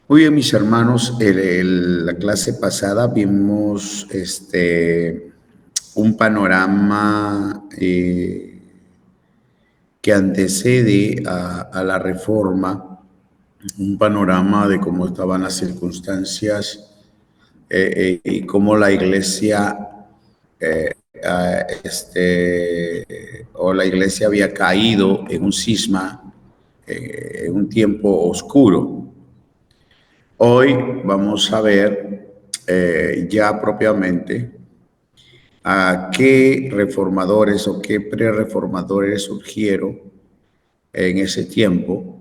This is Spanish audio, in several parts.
Muy bien, mis hermanos, la clase pasada vimos un panorama que antecede a la reforma, un panorama de cómo estaban las circunstancias y cómo la iglesia o la iglesia había caído en un cisma, en un tiempo oscuro. Hoy vamos a ver ya propiamente a qué reformadores o qué pre-reformadores surgieron en ese tiempo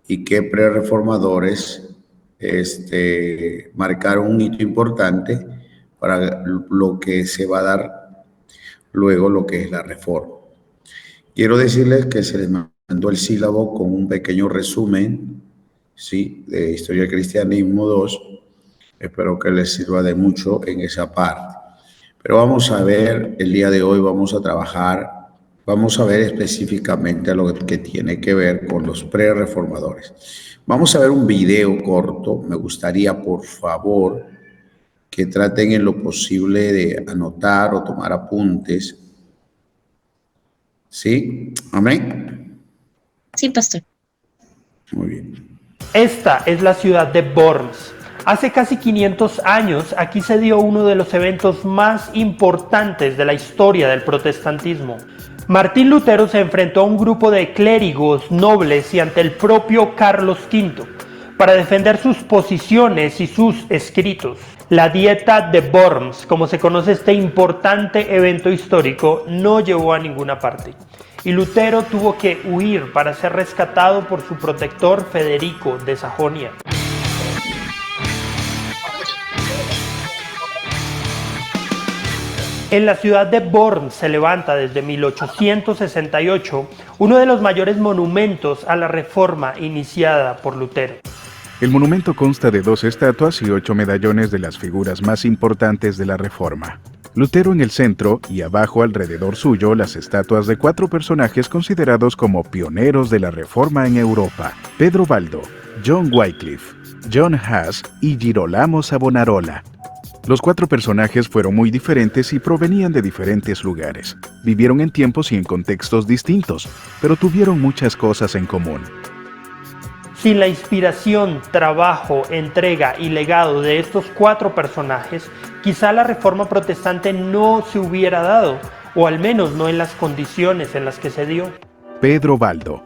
y qué pre-reformadores marcaron un hito importante para lo que se va a dar luego, lo que es la reforma. Quiero decirles que se les mandó el sílabo con un pequeño resumen, ¿sí?, de Historia del Cristianismo 2. Espero que les sirva de mucho en esa parte. Pero vamos a ver, el día de hoy vamos a trabajar, vamos a ver específicamente a lo que tiene que ver con los pre-reformadores. Vamos a ver un video corto. Me gustaría, por favor, que traten en lo posible de anotar o tomar apuntes. ¿Sí? Amén. Sí, pastor. Muy bien. Esta es la ciudad de Worms. Hace casi 500 años aquí se dio uno de los eventos más importantes de la historia del protestantismo. Martín Lutero se enfrentó a un grupo de clérigos, nobles y ante el propio Carlos V para defender sus posiciones y sus escritos. La Dieta de Worms, como se conoce este importante evento histórico, no llevó a ninguna parte. Y Lutero tuvo que huir para ser rescatado por su protector Federico de Sajonia. En la ciudad de Worms se levanta desde 1868 uno de los mayores monumentos a la reforma iniciada por Lutero. El monumento consta de 2 estatuas y 8 medallones de las figuras más importantes de la Reforma. Lutero en el centro y abajo alrededor suyo las estatuas de 4 personajes considerados como pioneros de la Reforma en Europa: Pedro Baldo, John Wycliffe, John Huss y Girolamo Savonarola. Los 4 personajes fueron muy diferentes y provenían de diferentes lugares. Vivieron en tiempos y en contextos distintos, pero tuvieron muchas cosas en común. Sin la inspiración, trabajo, entrega y legado de estos 4 personajes, quizá la reforma protestante no se hubiera dado, o al menos no en las condiciones en las que se dio. Pedro Baldo.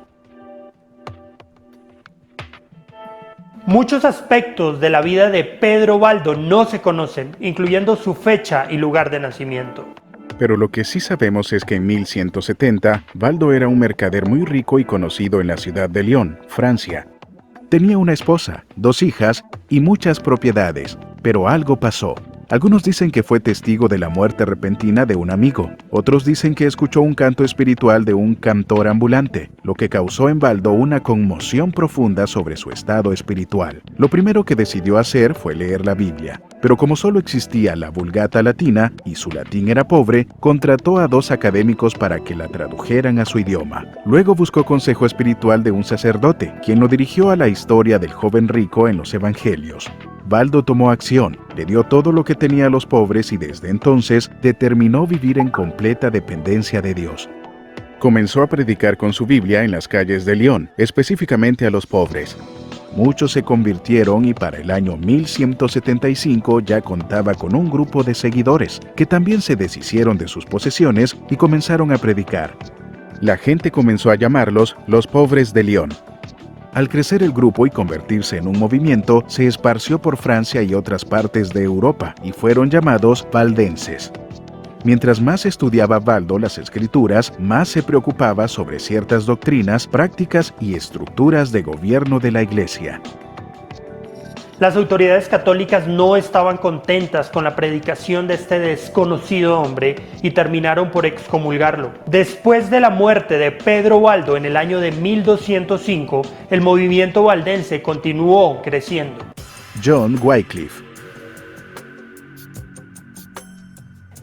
Muchos aspectos de la vida de Pedro Baldo no se conocen, incluyendo su fecha y lugar de nacimiento. Pero lo que sí sabemos es que en 1170, Baldo era un mercader muy rico y conocido en la ciudad de Lyon, Francia. Tenía una esposa, 2 hijas y muchas propiedades, pero algo pasó. Algunos dicen que fue testigo de la muerte repentina de un amigo. Otros dicen que escuchó un canto espiritual de un cantor ambulante, lo que causó en Baldo una conmoción profunda sobre su estado espiritual. Lo primero que decidió hacer fue leer la Biblia. Pero como solo existía la Vulgata latina y su latín era pobre, contrató a 2 académicos para que la tradujeran a su idioma. Luego buscó consejo espiritual de un sacerdote, quien lo dirigió a la historia del joven rico en los evangelios. Baldo tomó acción, le dio todo lo que tenía a los pobres y desde entonces determinó vivir en completa dependencia de Dios. Comenzó a predicar con su Biblia en las calles de Lyon, específicamente a los pobres. Muchos se convirtieron y para el año 1175 ya contaba con un grupo de seguidores que también se deshicieron de sus posesiones y comenzaron a predicar. La gente comenzó a llamarlos los pobres de Lyon. Al crecer el grupo y convertirse en un movimiento, se esparció por Francia y otras partes de Europa y fueron llamados valdenses. Mientras más estudiaba Baldo las escrituras, más se preocupaba sobre ciertas doctrinas, prácticas y estructuras de gobierno de la Iglesia. Las autoridades católicas no estaban contentas con la predicación de este desconocido hombre y terminaron por excomulgarlo. Después de la muerte de Pedro Baldo en el año de 1205, el movimiento valdense continuó creciendo. John Wycliffe.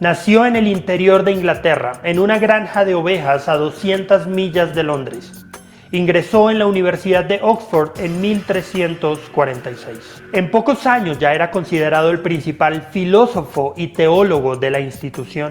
Nació en el interior de Inglaterra, en una granja de ovejas a 200 millas de Londres. Ingresó en la Universidad de Oxford en 1346. En pocos años ya era considerado el principal filósofo y teólogo de la institución.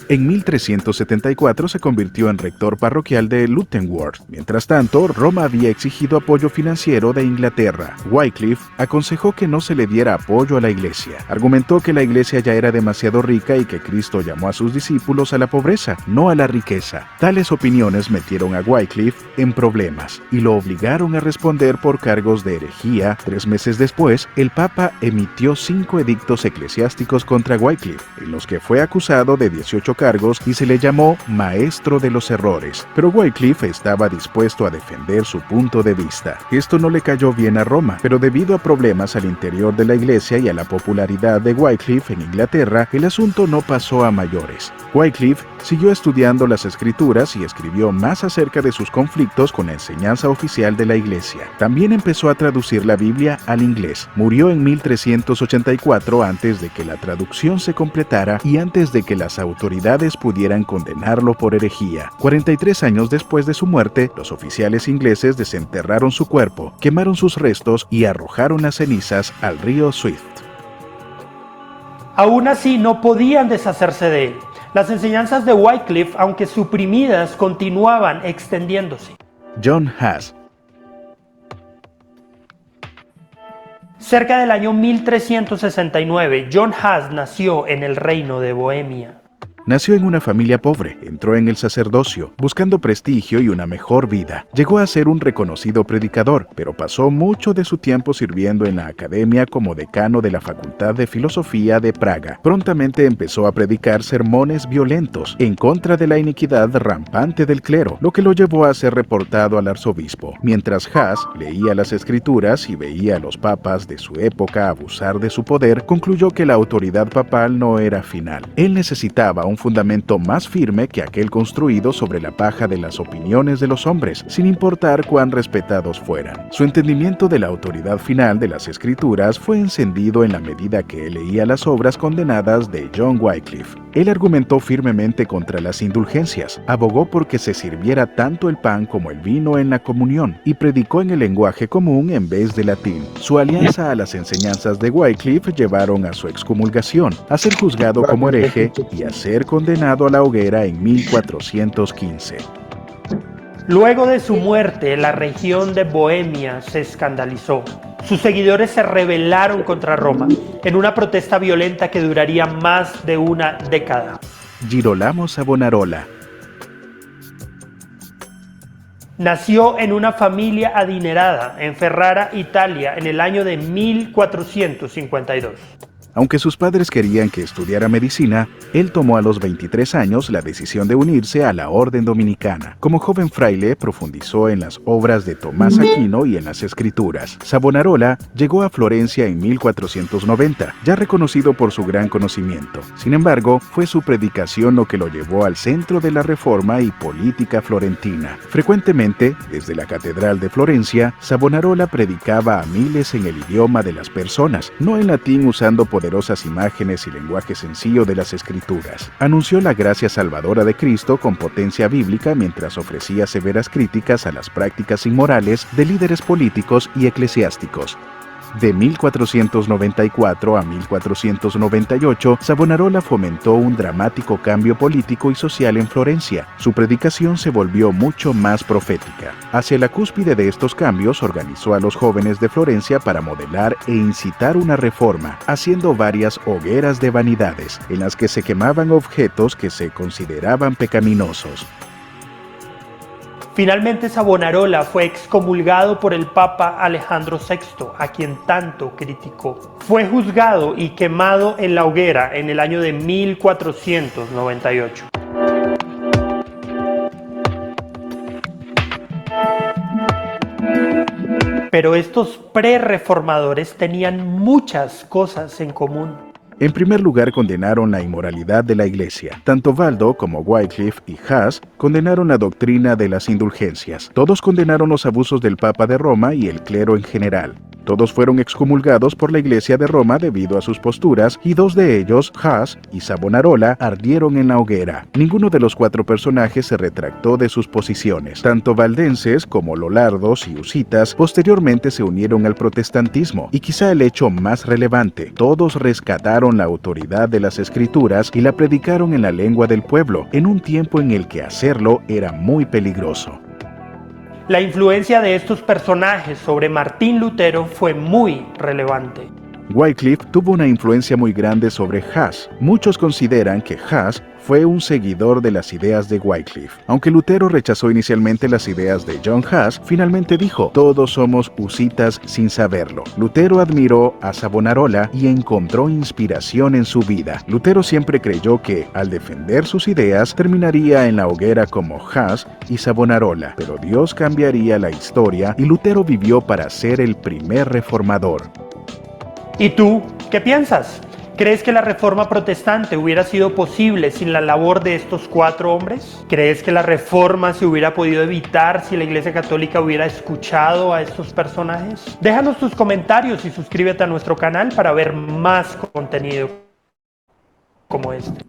En 1374 se convirtió en rector parroquial de Luttenworth. Mientras tanto, Roma había exigido apoyo financiero de Inglaterra. Wycliffe aconsejó que no se le diera apoyo a la iglesia. Argumentó que la iglesia ya era demasiado rica y que Cristo llamó a sus discípulos a la pobreza, no a la riqueza. Tales opiniones metieron a Wycliffe en problemas y lo obligaron a responder por cargos de herejía. 3 meses después, el Papa emitió 5 edictos eclesiásticos contra Wycliffe, en los que fue acusado de 18 cargos y se le llamó maestro de los errores, pero Wycliffe estaba dispuesto a defender su punto de vista. Esto no le cayó bien a Roma, pero debido a problemas al interior de la iglesia y a la popularidad de Wycliffe en Inglaterra, el asunto no pasó a mayores. Wycliffe siguió estudiando las escrituras y escribió más acerca de sus conflictos con la enseñanza oficial de la iglesia. También empezó a traducir la Biblia al inglés. Murió en 1384 antes de que la traducción se completara y antes de que las autoridades pudieran condenarlo por herejía. 43 años después de su muerte, los oficiales ingleses desenterraron su cuerpo, quemaron sus restos y arrojaron las cenizas al río Swift. Aún así, no podían deshacerse de él. Las enseñanzas de Wycliffe, aunque suprimidas, continuaban extendiéndose. John Huss. Cerca del año 1369, John Huss nació en el reino de Bohemia. Nació en una familia pobre, entró en el sacerdocio, buscando prestigio y una mejor vida. Llegó a ser un reconocido predicador, pero pasó mucho de su tiempo sirviendo en la academia como decano de la Facultad de Filosofía de Praga. Prontamente empezó a predicar sermones violentos en contra de la iniquidad rampante del clero, lo que lo llevó a ser reportado al arzobispo. Mientras Huss leía las escrituras y veía a los papas de su época abusar de su poder, concluyó que la autoridad papal no era final. Él necesitaba un fundamento más firme que aquel construido sobre la paja de las opiniones de los hombres, sin importar cuán respetados fueran. Su entendimiento de la autoridad final de las escrituras fue encendido en la medida que él leía las obras condenadas de John Wycliffe. Él argumentó firmemente contra las indulgencias, abogó porque se sirviera tanto el pan como el vino en la comunión, y predicó en el lenguaje común en vez de latín. Su alianza a las enseñanzas de Wycliffe llevaron a su excomulgación, a ser juzgado como hereje y a ser condenado a la hoguera en 1415. Luego de su muerte, la región de Bohemia se escandalizó. Sus seguidores se rebelaron contra Roma en una protesta violenta que duraría más de una década. Girolamo Savonarola. Nació en una familia adinerada en Ferrara, Italia, en el año de 1452. Aunque sus padres querían que estudiara medicina, él tomó a los 23 años la decisión de unirse a la orden dominicana. Como joven fraile, profundizó en las obras de Tomás Aquino y en las escrituras. Savonarola llegó a Florencia en 1490, ya reconocido por su gran conocimiento. Sin embargo, fue su predicación lo que lo llevó al centro de la reforma y política florentina. Frecuentemente, desde la Catedral de Florencia, Savonarola predicaba a miles en el idioma de las personas, no en latín usando poderosas imágenes y lenguaje sencillo de las escrituras. Anunció la gracia salvadora de Cristo con potencia bíblica mientras ofrecía severas críticas a las prácticas inmorales de líderes políticos y eclesiásticos. De 1494 a 1498, Savonarola fomentó un dramático cambio político y social en Florencia. Su predicación se volvió mucho más profética. Hacia la cúspide de estos cambios, organizó a los jóvenes de Florencia para modelar e incitar una reforma, haciendo varias hogueras de vanidades, en las que se quemaban objetos que se consideraban pecaminosos. Finalmente, Savonarola fue excomulgado por el Papa Alejandro VI, a quien tanto criticó. Fue juzgado y quemado en la hoguera en el año de 1498. Pero estos pre-reformadores tenían muchas cosas en común. En primer lugar, condenaron la inmoralidad de la Iglesia. Tanto Valdo como Wycliffe y Huss condenaron la doctrina de las indulgencias. Todos condenaron los abusos del Papa de Roma y el clero en general. Todos fueron excomulgados por la Iglesia de Roma debido a sus posturas y 2 de ellos, Huss y Savonarola, ardieron en la hoguera. Ninguno de los 4 personajes se retractó de sus posiciones. Tanto valdenses como lolardos y husitas posteriormente se unieron al protestantismo, y quizá el hecho más relevante, todos rescataron la autoridad de las escrituras y la predicaron en la lengua del pueblo, en un tiempo en el que hacerlo era muy peligroso. La influencia de estos personajes sobre Martín Lutero fue muy relevante. Wycliffe tuvo una influencia muy grande sobre Huss. Muchos consideran que Huss fue un seguidor de las ideas de Wycliffe. Aunque Lutero rechazó inicialmente las ideas de John Huss, finalmente dijo: todos somos husitas sin saberlo. Lutero admiró a Savonarola y encontró inspiración en su vida. Lutero siempre creyó que, al defender sus ideas, terminaría en la hoguera como Huss y Savonarola, pero Dios cambiaría la historia y Lutero vivió para ser el primer reformador. ¿Y tú qué piensas? ¿Crees que la reforma protestante hubiera sido posible sin la labor de estos 4 hombres? ¿Crees que la reforma se hubiera podido evitar si la Iglesia Católica hubiera escuchado a estos personajes? Déjanos tus comentarios y suscríbete a nuestro canal para ver más contenido como este.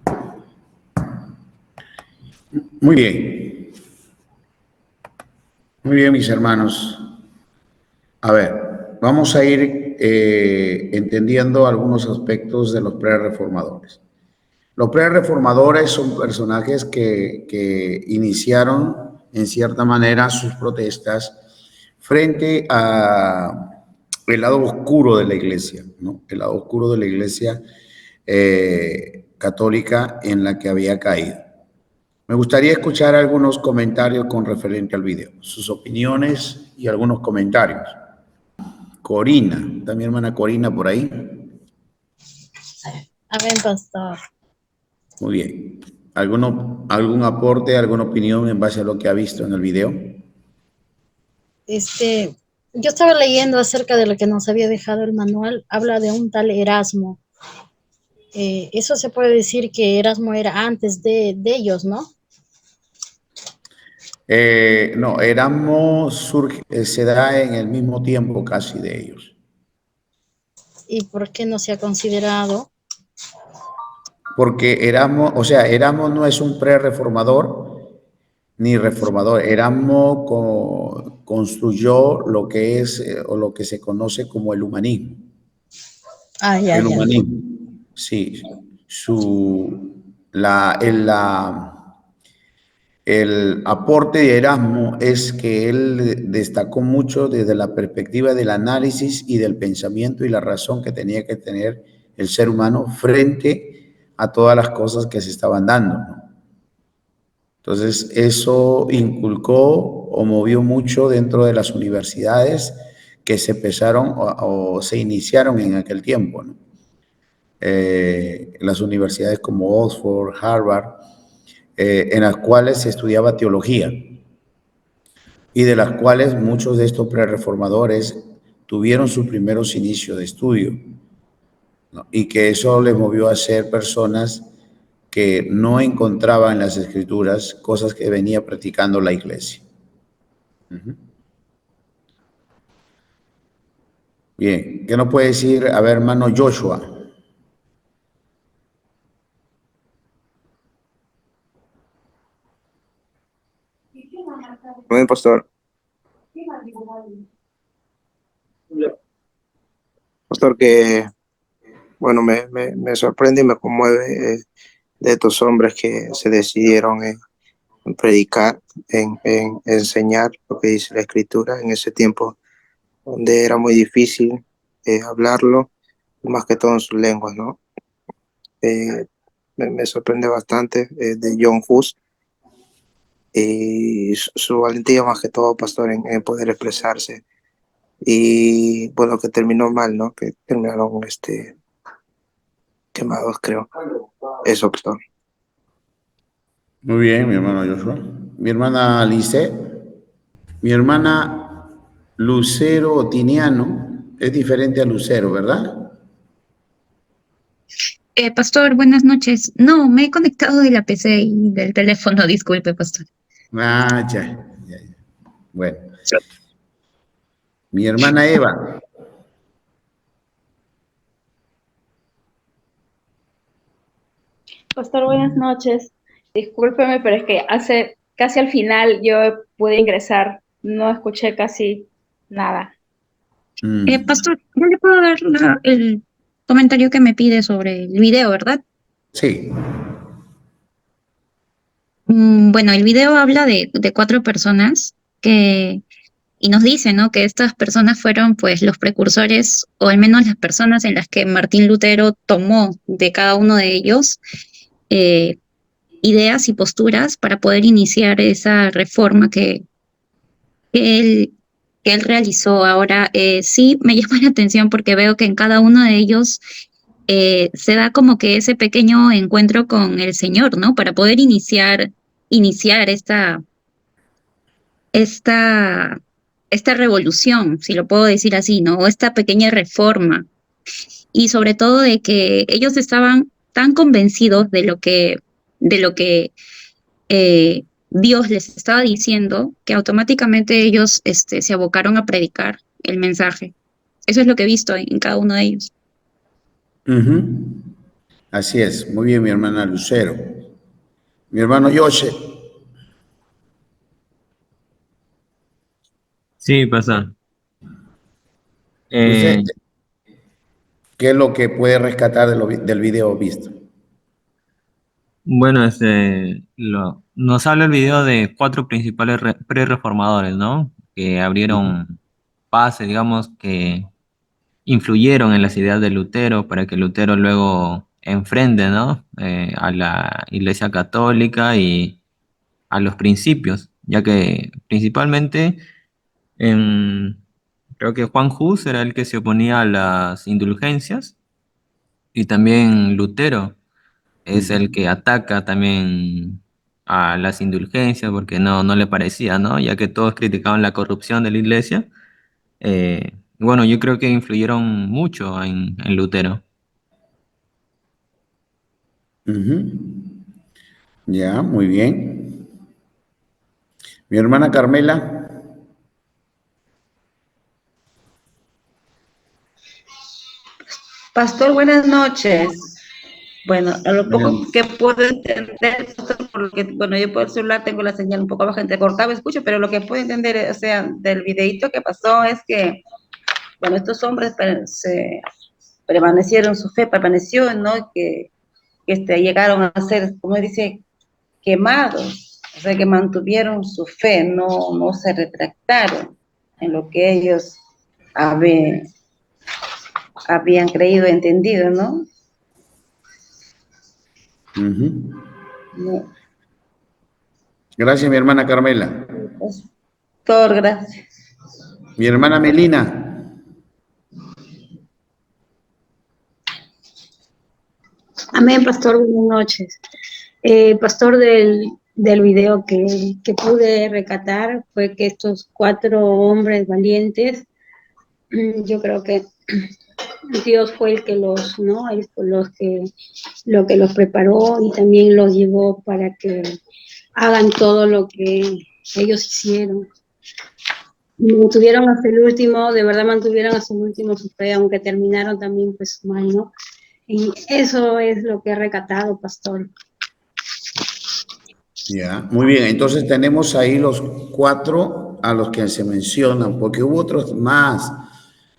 Muy bien. Muy bien, mis hermanos. A ver, vamos a ir entendiendo algunos aspectos de los prerreformadores. Los prerreformadores son personajes que iniciaron, en cierta manera, sus protestas frente a el lado oscuro de la iglesia, ¿no? El lado oscuro de la iglesia católica en la que había caído. Me gustaría escuchar algunos comentarios con referente al video, sus opiniones y algunos comentarios. Corina, ¿está mi hermana Corina por ahí? Amén, pastor. Muy bien. ¿Algún aporte, alguna opinión en base a lo que ha visto en el video? Yo estaba leyendo acerca de lo que nos había dejado el manual. Habla de un tal Erasmo. Eso se puede decir que Erasmo era antes de ellos, ¿no? No, Erasmo se da en el mismo tiempo casi de ellos. ¿Y por qué no se ha considerado? Porque Erasmo no es un pre-reformador ni reformador. Erasmo construyó lo que es o lo que se conoce como el humanismo. Ah, ya, El ya. humanismo, sí. El aporte de Erasmo es que él destacó mucho desde la perspectiva del análisis y del pensamiento y la razón que tenía que tener el ser humano frente a todas las cosas que se estaban dando, ¿no? Entonces, eso inculcó o movió mucho dentro de las universidades que se empezaron o se iniciaron en aquel tiempo, ¿no? Las universidades como Oxford, Harvard, en las cuales se estudiaba teología y de las cuales muchos de estos prerreformadores tuvieron sus primeros inicios de estudio, ¿no? Y que eso les movió a ser personas que no encontraban en las escrituras cosas que venía practicando la iglesia. Bien, ¿qué nos puede decir, a ver, hermano Joshua? Buen pastor. Pastor, que bueno, me sorprende y me conmueve de estos hombres que se decidieron en predicar, en enseñar lo que dice la Escritura en ese tiempo donde era muy difícil hablarlo, más que todo en sus lenguas, ¿no? Me sorprende bastante de John Hus y su valentía más que todo, pastor, en poder expresarse. Y bueno, que terminó mal, ¿no? Que terminaron quemados, creo. Eso, pastor. Muy bien, mi hermano Joshua. Mi hermana Lice, mi hermana Lucero Tiniano es diferente a Lucero, ¿verdad? Pastor, buenas noches. No, me he conectado de la PC y del teléfono, disculpe, pastor. Ah, ya. Bueno, mi hermana Eva. pastor, buenas noches. Discúlpeme, pero es que hace casi al final yo pude ingresar, no escuché casi nada. Pastor, yo le puedo dar el comentario que me pide sobre el video, ¿verdad? Sí. Bueno, el video habla de 4 personas y nos dice, ¿no? Que estas personas fueron pues los precursores, o al menos las personas en las que Martín Lutero tomó de cada uno de ellos eh, ideas y posturas para poder iniciar esa reforma que él, que él realizó. Ahora, sí me llama la atención porque veo que en cada uno de ellos se da como que ese pequeño encuentro con el Señor, ¿no? Para poder iniciar esta, esta revolución, si lo puedo decir así, ¿no? O esta pequeña reforma. Y sobre todo de que ellos estaban tan convencidos de lo que Dios les estaba diciendo, que automáticamente ellos se abocaron a predicar el mensaje. Eso es lo que he visto en cada uno de ellos. Ujú. Así es. Muy bien, mi hermana Lucero. Mi hermano José. Sí, pasa. ¿Usted Eh, qué es lo que puede rescatar del video visto? bueno, nos habla el video de 4 principales pre-reformadores, ¿no? Que Ujú. abrieron pases, digamos, que influyeron en las ideas de Lutero para que Lutero luego enfrente, ¿no? A la Iglesia Católica y a los principios, ya que principalmente en, creo que Juan Hus era el que se oponía a las indulgencias y también Lutero es el Ujú. que ataca también a las indulgencias porque no le parecía, ¿no? Ya que todos criticaban la corrupción de la iglesia. Bueno, yo creo que influyeron mucho en Lutero. Ujú. Ya, muy bien. Mi hermana Carmela. Pastor, buenas noches. Bueno, a lo Buenas poco noches. que puedo entender, pastor, por lo que, bueno, yo por el celular tengo la señal un poco baja, entrecortaba, escucho, pero lo que puedo entender, o sea, del videito que pasó es que, bueno, estos hombres se permanecieron, su fe permaneció, ¿no? Que llegaron a ser, como dice, quemados, o sea, que mantuvieron su fe, no se retractaron en lo que ellos habe- habían creído, entendido, ¿no? Ujú. No, Gracias, mi hermana Carmela. pastor, gracias. Mi hermana Melina. Amén, pastor, buenas noches. Pastor, del video que pude recatar fue que estos 4 hombres valientes, yo creo que Dios fue el que los, ¿no? Él fue lo que los preparó y también los llevó para que hagan todo lo que ellos hicieron. Mantuvieron hasta el último, de verdad mantuvieron hasta el último su fe, aunque terminaron también pues mal, ¿no? Y eso es lo que he recatado, pastor. Ya, muy bien. Entonces tenemos ahí los 4 a los que se mencionan, porque hubo otros más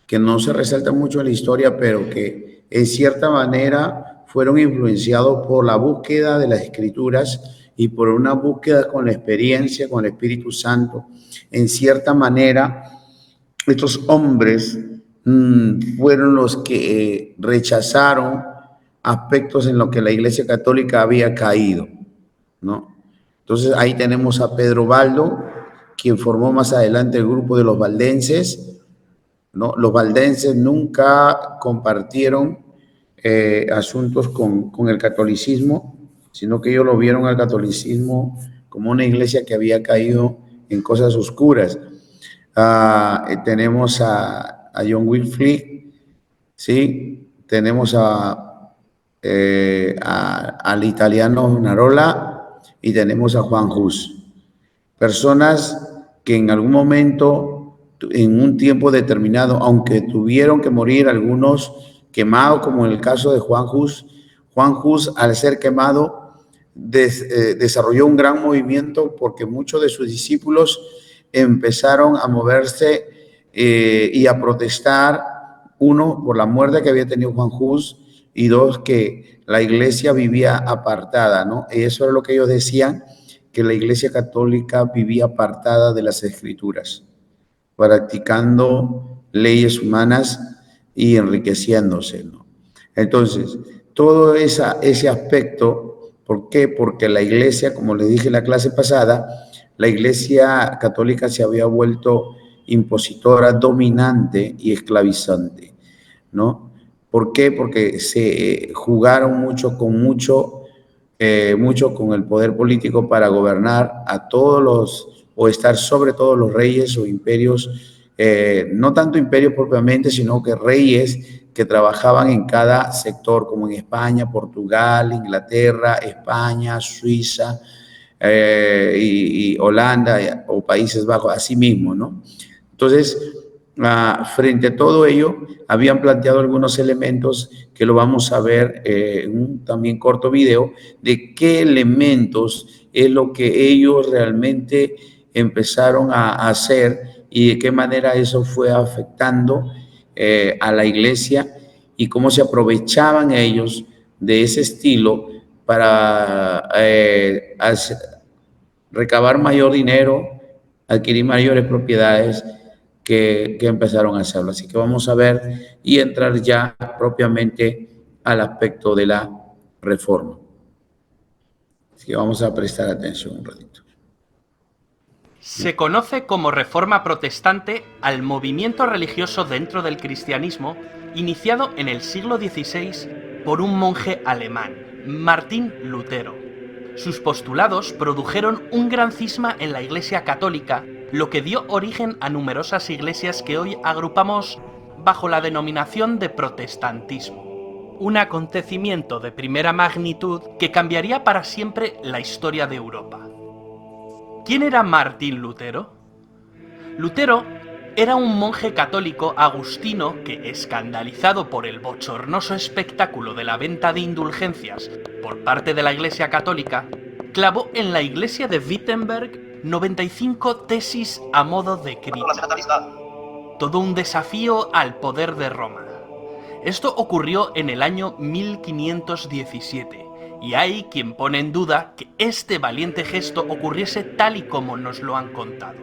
que no se resaltan mucho en la historia, pero que en cierta manera fueron influenciados por la búsqueda de las escrituras y por una búsqueda con la experiencia, con el Espíritu Santo. En cierta manera, estos hombres fueron los que rechazaron aspectos en los que la Iglesia Católica había caído, ¿no? Entonces ahí tenemos a Pedro Baldo, quien formó más adelante el grupo de los valdenses, ¿no? Los valdenses nunca compartieron asuntos con el catolicismo, sino que ellos lo vieron al catolicismo como una iglesia que había caído en cosas oscuras. Tenemos a John Wilfrid, ¿sí? Tenemos al italiano Narola y tenemos a Juan Hus. Personas que en algún momento, en un tiempo determinado, aunque tuvieron que morir algunos quemados, como en el caso de Juan Hus, al ser quemado desarrolló un gran movimiento porque muchos de sus discípulos empezaron a moverse y a protestar, uno, por la muerte que había tenido Juan Hus, y dos, que la iglesia vivía apartada, ¿no? Y eso era lo que ellos decían, que la iglesia católica vivía apartada de las escrituras, practicando leyes humanas y enriqueciéndose, ¿no? Entonces, todo ese aspecto, ¿por qué? Porque la iglesia, como les dije en la clase pasada, la iglesia católica se había vuelto impositora, dominante y esclavizante, ¿no? ¿Por qué? Porque se jugaron mucho con el poder político para gobernar a todos los, o estar sobre todos los reyes o imperios, no tanto imperios propiamente, sino que reyes que trabajaban en cada sector, como en España, Portugal, Inglaterra, España, Suiza, y Holanda o Países Bajos, así mismo, ¿no? Entonces, frente a todo ello, habían planteado algunos elementos que lo vamos a ver en un también corto video, de qué elementos es lo que ellos realmente empezaron a hacer y de qué manera eso fue afectando a la iglesia y cómo se aprovechaban ellos de ese estilo para recabar mayor dinero, adquirir mayores propiedades que empezaron a hacerlo. Así que vamos a ver y entrar ya propiamente al aspecto de la reforma. Así que vamos a prestar atención un ratito. Se conoce como Reforma Protestante al movimiento religioso dentro del cristianismo iniciado en el siglo XVI por un monje alemán, Martín Lutero. Sus postulados produjeron un gran cisma en la Iglesia católica, lo que dio origen a numerosas iglesias que hoy agrupamos bajo la denominación de protestantismo. Un acontecimiento de primera magnitud que cambiaría para siempre la historia de Europa. ¿Quién era Martín Lutero? Lutero era un monje católico agustino que, escandalizado por el bochornoso espectáculo de la venta de indulgencias por parte de la Iglesia católica, clavó en la iglesia de Wittenberg 95 tesis a modo de crítica. Todo un desafío al poder de Roma. Esto ocurrió en el año 1517. Y hay quien pone en duda que este valiente gesto ocurriese tal y como nos lo han contado.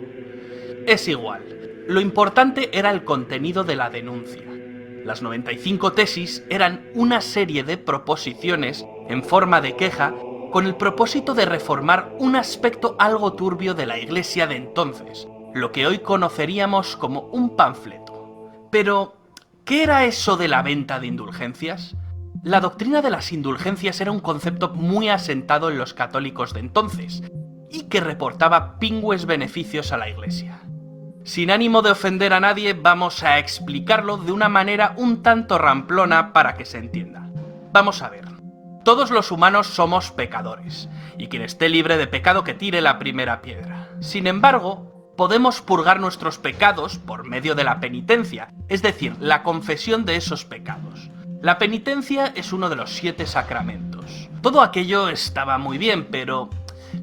Es igual, lo importante era el contenido de la denuncia. Las 95 tesis eran una serie de proposiciones en forma de queja con el propósito de reformar un aspecto algo turbio de la iglesia de entonces, lo que hoy conoceríamos como un panfleto. Pero, ¿qué era eso de la venta de indulgencias? La doctrina de las indulgencias era un concepto muy asentado en los católicos de entonces, y que reportaba pingües beneficios a la Iglesia. Sin ánimo de ofender a nadie, vamos a explicarlo de una manera un tanto ramplona para que se entienda. Vamos a ver. Todos los humanos somos pecadores, y quien esté libre de pecado que tire la primera piedra. Sin embargo, podemos purgar nuestros pecados por medio de la penitencia, es decir, la confesión de esos pecados. La penitencia es uno de los 7 sacramentos. Todo aquello estaba muy bien, pero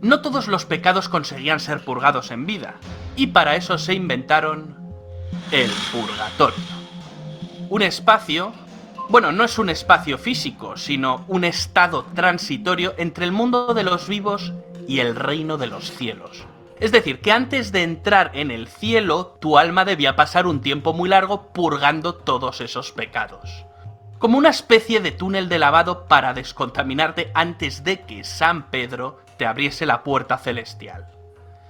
no todos los pecados conseguían ser purgados en vida, y para eso se inventaron el purgatorio. Un espacio, bueno, no es un espacio físico, sino un estado transitorio entre el mundo de los vivos y el reino de los cielos. Es decir, que antes de entrar en el cielo, tu alma debía pasar un tiempo muy largo purgando todos esos pecados. Como una especie de túnel de lavado para descontaminarte antes de que San Pedro te abriese la puerta celestial.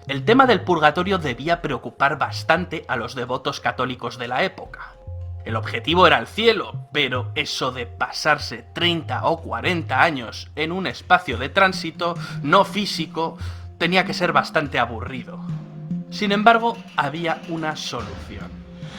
El tema del purgatorio debía preocupar bastante a los devotos católicos de la época. El objetivo era el cielo, pero eso de pasarse 30 o 40 años en un espacio de tránsito no físico tenía que ser bastante aburrido. Sin embargo, había una solución: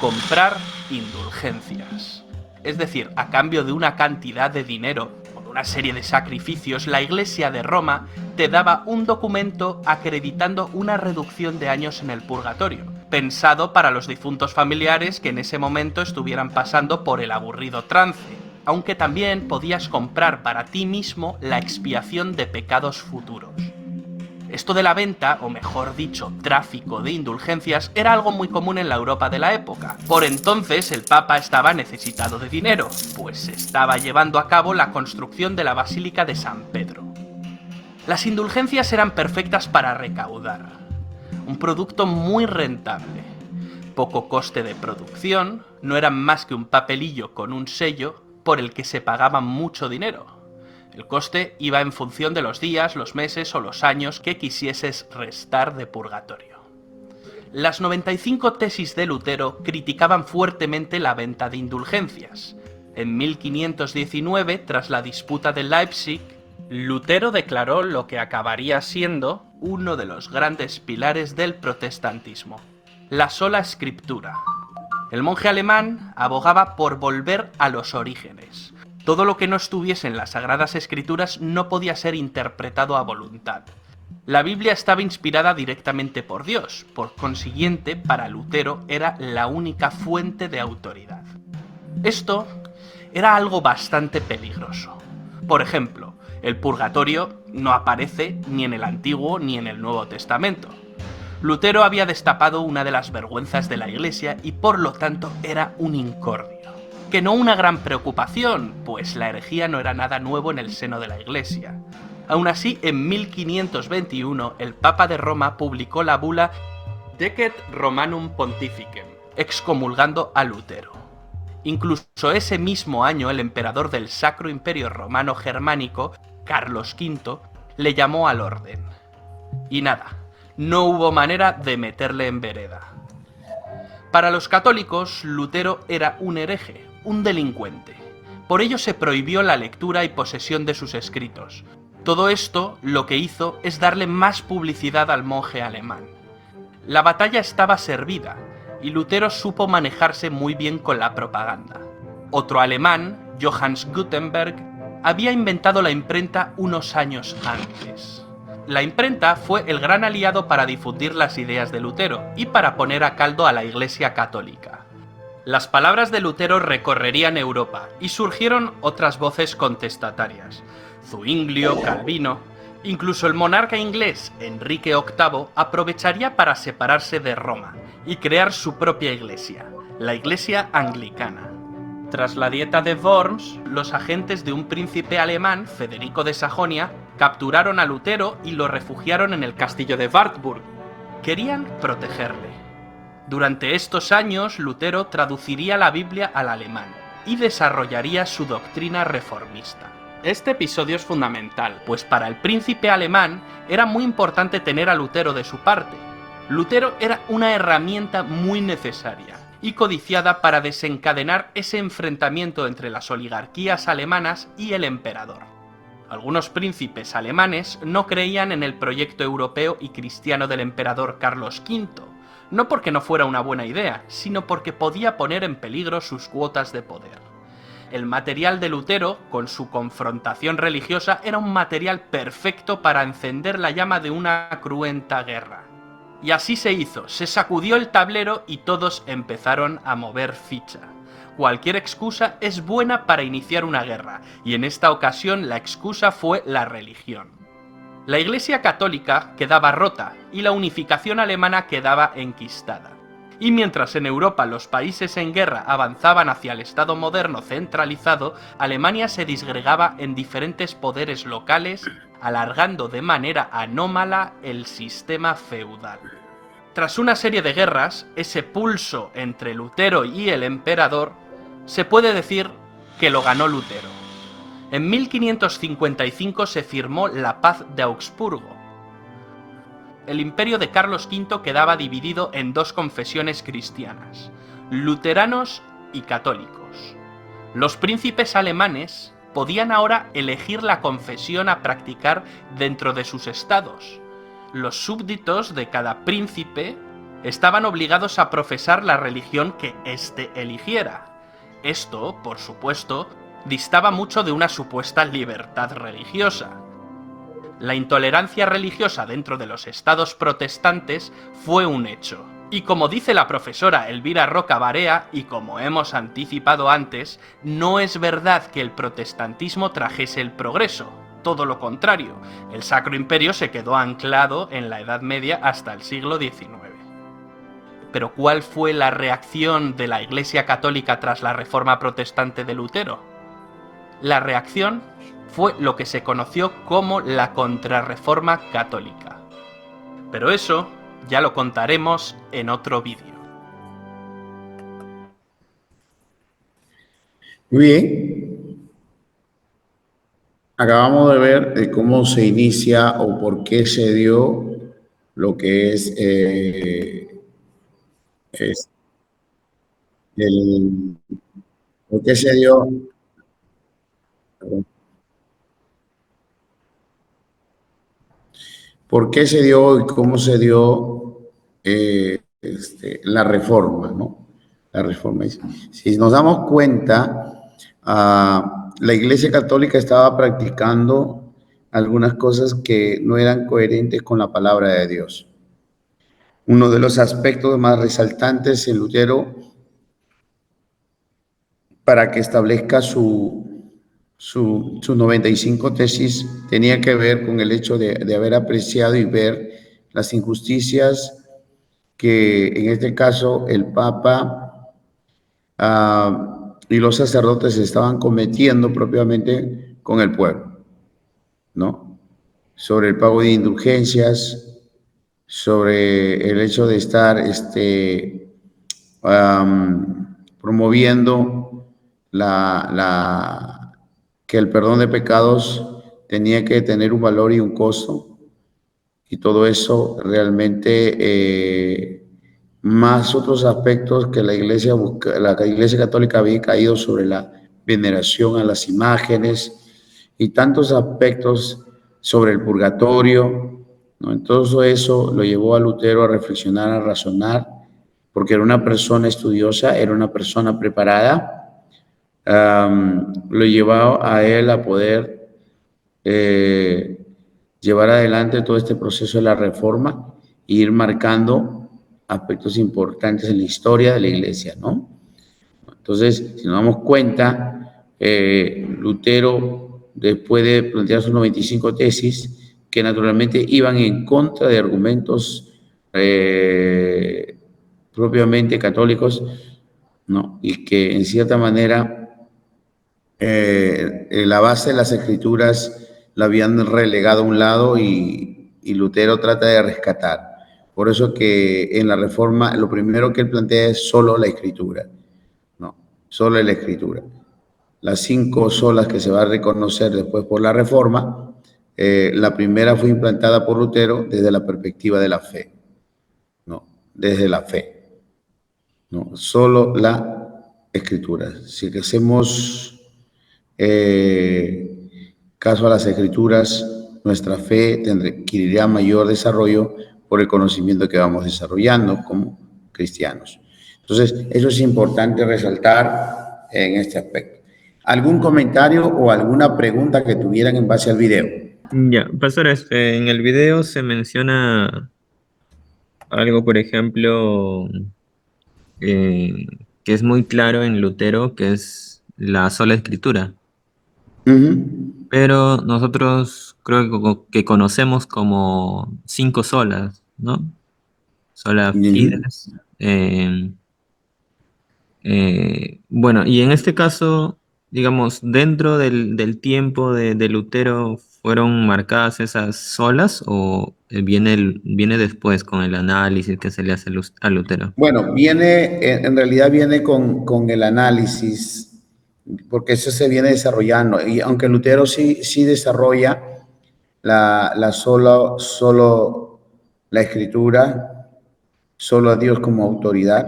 comprar indulgencias. Es decir, a cambio de una cantidad de dinero o de una serie de sacrificios, la Iglesia de Roma te daba un documento acreditando una reducción de años en el purgatorio, pensado para los difuntos familiares que en ese momento estuvieran pasando por el aburrido trance. aunque también podías comprar para ti mismo la expiación de pecados futuros. Esto de la venta, o mejor dicho, tráfico de indulgencias, era algo muy común en la Europa de la época. Por entonces el Papa estaba necesitado de dinero, pues se estaba llevando a cabo la construcción de la Basílica de San Pedro. Las indulgencias eran perfectas para recaudar. Un producto muy rentable. Poco coste de producción, no eran más que un papelillo con un sello por el que se pagaba mucho dinero. El coste iba en función de los días, los meses o los años que quisieses restar de purgatorio. Las 95 tesis de Lutero criticaban fuertemente la venta de indulgencias. En 1519, tras la disputa de Leipzig, Lutero declaró lo que acabaría siendo uno de los grandes pilares del protestantismo: la sola escritura. El monje alemán abogaba por volver a los orígenes. Todo lo que no estuviese en las Sagradas Escrituras no podía ser interpretado a voluntad. La Biblia estaba inspirada directamente por Dios, por consiguiente, para Lutero era la única fuente de autoridad. Esto era algo bastante peligroso. Por ejemplo, el purgatorio no aparece ni en el Antiguo ni en el Nuevo Testamento. Lutero había destapado una de las vergüenzas de la Iglesia y por lo tanto era un incordio. Que no una gran preocupación, pues la herejía no era nada nuevo en el seno de la Iglesia. Aún así, en 1521, el Papa de Roma publicó la bula Decet Romanum Pontificem, excomulgando a Lutero. Incluso ese mismo año, el emperador del Sacro Imperio Romano Germánico, Carlos V, le llamó al orden. Y nada, no hubo manera de meterle en vereda. Para los católicos, Lutero era un hereje, un delincuente. Por ello se prohibió la lectura y posesión de sus escritos. Todo esto lo que hizo es darle más publicidad al monje alemán. La batalla estaba servida, y Lutero supo manejarse muy bien con la propaganda. Otro alemán, Johannes Gutenberg, había inventado la imprenta unos años antes. La imprenta fue el gran aliado para difundir las ideas de Lutero y para poner a caldo a la Iglesia católica. Las palabras de Lutero recorrerían Europa y surgieron otras voces contestatarias. Zuinglio, Calvino, incluso el monarca inglés Enrique VIII aprovecharía para separarse de Roma y crear su propia iglesia, la Iglesia Anglicana. Tras la Dieta de Worms, los agentes de un príncipe alemán, Federico de Sajonia, capturaron a Lutero y lo refugiaron en el castillo de Wartburg. Querían protegerle. Durante estos años, Lutero traduciría la Biblia al alemán y desarrollaría su doctrina reformista. Este episodio es fundamental, pues para el príncipe alemán era muy importante tener a Lutero de su parte. Lutero era una herramienta muy necesaria y codiciada para desencadenar ese enfrentamiento entre las oligarquías alemanas y el emperador. Algunos príncipes alemanes no creían en el proyecto europeo y cristiano del emperador Carlos V, no porque no fuera una buena idea, sino porque podía poner en peligro sus cuotas de poder. El material de Lutero, con su confrontación religiosa, era un material perfecto para encender la llama de una cruenta guerra. Y así se hizo, se sacudió el tablero y todos empezaron a mover ficha. Cualquier excusa es buena para iniciar una guerra, y en esta ocasión la excusa fue la religión. La Iglesia católica quedaba rota y la unificación alemana quedaba enquistada. Y mientras en Europa los países en guerra avanzaban hacia el Estado moderno centralizado, Alemania se disgregaba en diferentes poderes locales, alargando de manera anómala el sistema feudal. Tras una serie de guerras, ese pulso entre Lutero y el emperador, se puede decir que lo ganó Lutero. En 1555 se firmó la Paz de Augsburgo. El imperio de Carlos V quedaba dividido en dos confesiones cristianas, luteranos y católicos. Los príncipes alemanes podían ahora elegir la confesión a practicar dentro de sus estados. Los súbditos de cada príncipe estaban obligados a profesar la religión que éste eligiera. Esto, por supuesto, distaba mucho de una supuesta libertad religiosa. La intolerancia religiosa dentro de los estados protestantes fue un hecho, Y como dice la profesora Elvira Roca Barea, y como hemos anticipado antes, no es verdad que el protestantismo trajese el progreso. Todo lo contrario, el Sacro Imperio se quedó anclado en la Edad Media hasta el siglo XIX. Pero ¿cuál fue la reacción de la Iglesia Católica tras la Reforma Protestante de Lutero? La reacción fue lo que se conoció como la Contrarreforma Católica. Pero eso ya lo contaremos en otro vídeo. Muy bien. Acabamos de ver de cómo se inicia o por qué se dio lo que es el, por qué se dio, por qué se dio y cómo se dio la reforma, ¿no? La reforma. Si nos damos cuenta, la Iglesia Católica estaba practicando algunas cosas que no eran coherentes con la palabra de Dios. Uno de los aspectos más resaltantes en Lutero para que establezca su 95 tesis tenía que ver con el hecho de haber apreciado y ver las injusticias que en este caso el Papa y los sacerdotes estaban cometiendo propiamente con el pueblo, ¿no? Sobre el pago de indulgencias, sobre el hecho de estar promoviendo que el perdón de pecados tenía que tener un valor y un costo, y todo eso realmente, más otros aspectos que la Iglesia Católica había caído sobre la veneración a las imágenes y tantos aspectos sobre el purgatorio, ¿no? Entonces eso lo llevó a Lutero a reflexionar, a razonar, porque era una persona estudiosa, era una persona preparada, lo llevó a él a poder llevar adelante todo este proceso de la reforma e ir marcando aspectos importantes en la historia de la Iglesia, ¿no? Entonces, si nos damos cuenta, Lutero, después de plantear sus 95 tesis, que naturalmente iban en contra de argumentos propiamente católicos, ¿no? Y que en cierta manera la base de las escrituras la habían relegado a un lado y Lutero trata de rescatar. Por eso que en la reforma lo primero que él plantea es solo la escritura, ¿no? Solo la escritura. Las 5 solas que se va a reconocer después por la reforma, la primera fue implantada por Lutero desde la perspectiva de la fe, ¿no? Desde la fe, ¿no? Solo la escritura. Si que hacemos caso a las escrituras, nuestra fe adquirirá mayor desarrollo por el conocimiento que vamos desarrollando como cristianos. Entonces, eso es importante resaltar en este aspecto. ¿Algún comentario o alguna pregunta que tuvieran en base al video? Ya, pastor, en el video se menciona algo, por ejemplo, que es muy claro en Lutero, que es la sola escritura. Pero nosotros creo que conocemos como 5 solas, ¿no? Sola fides. Bueno, y en este caso, digamos, dentro del tiempo de Lutero, ¿fueron marcadas esas solas o viene después con el análisis que se le hace a Lutero? Bueno, en realidad viene con el análisis, porque eso se viene desarrollando. Y aunque Lutero sí desarrolla solo la escritura, solo a Dios como autoridad,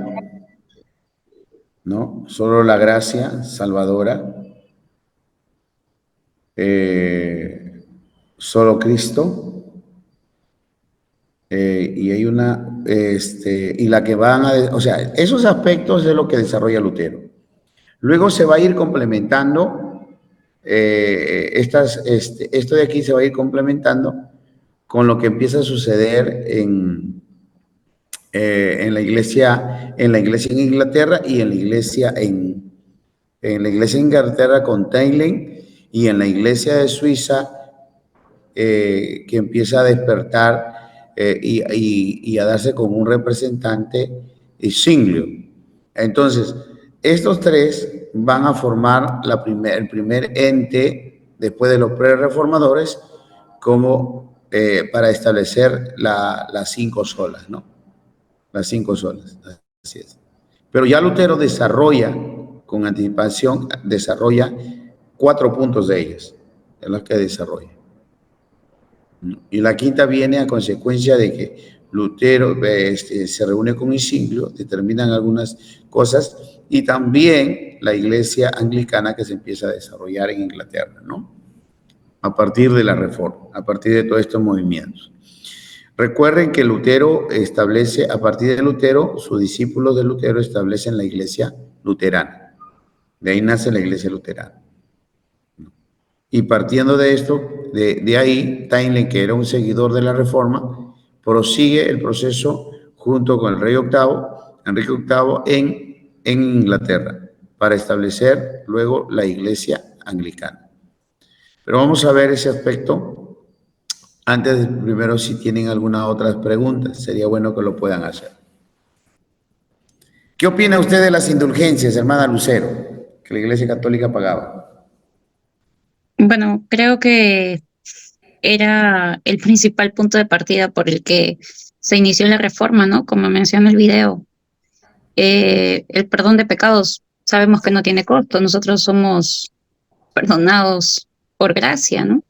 ¿no? Solo la gracia salvadora, solo Cristo, y hay y la que o sea, esos aspectos es lo que desarrolla Lutero. Luego se va a ir complementando, esto de aquí se va a ir complementando con lo que empieza a suceder en la iglesia en Inglaterra y en la iglesia de Inglaterra con Tylen y en la iglesia de Suiza que empieza a despertar y a darse con un representante Zwinglio. Entonces, estos tres van a formar el primer ente después de los pre-reformadores como para establecer las 5 solas, ¿no? Las 5 solas, así es. Pero ya Lutero desarrolla, con anticipación, desarrolla 4 puntos de ellas, en los que desarrolla. Y la quinta viene a consecuencia de que Lutero se reúne con Zwinglio, determinan algunas cosas, y también la iglesia anglicana que se empieza a desarrollar en Inglaterra, ¿no? A partir de la Reforma, a partir de todos estos movimientos. Recuerden que Lutero establece, a partir de Lutero, sus discípulos de Lutero establecen la iglesia luterana. De ahí nace la iglesia luterana. Y partiendo de esto, de ahí, Tylen, que era un seguidor de la Reforma, prosigue el proceso junto con el rey Enrique VIII, en Inglaterra, para establecer luego la iglesia anglicana. Pero vamos a ver ese aspecto. Antes, primero, si tienen alguna otra pregunta, sería bueno que lo puedan hacer. ¿Qué opina usted de las indulgencias, hermana Lucero, que la Iglesia Católica pagaba? Bueno, creo que era el principal punto de partida por el que se inició la reforma, ¿no? Como menciona el video. El perdón de pecados sabemos que no tiene costo, nosotros somos perdonados por gracia, ¿no?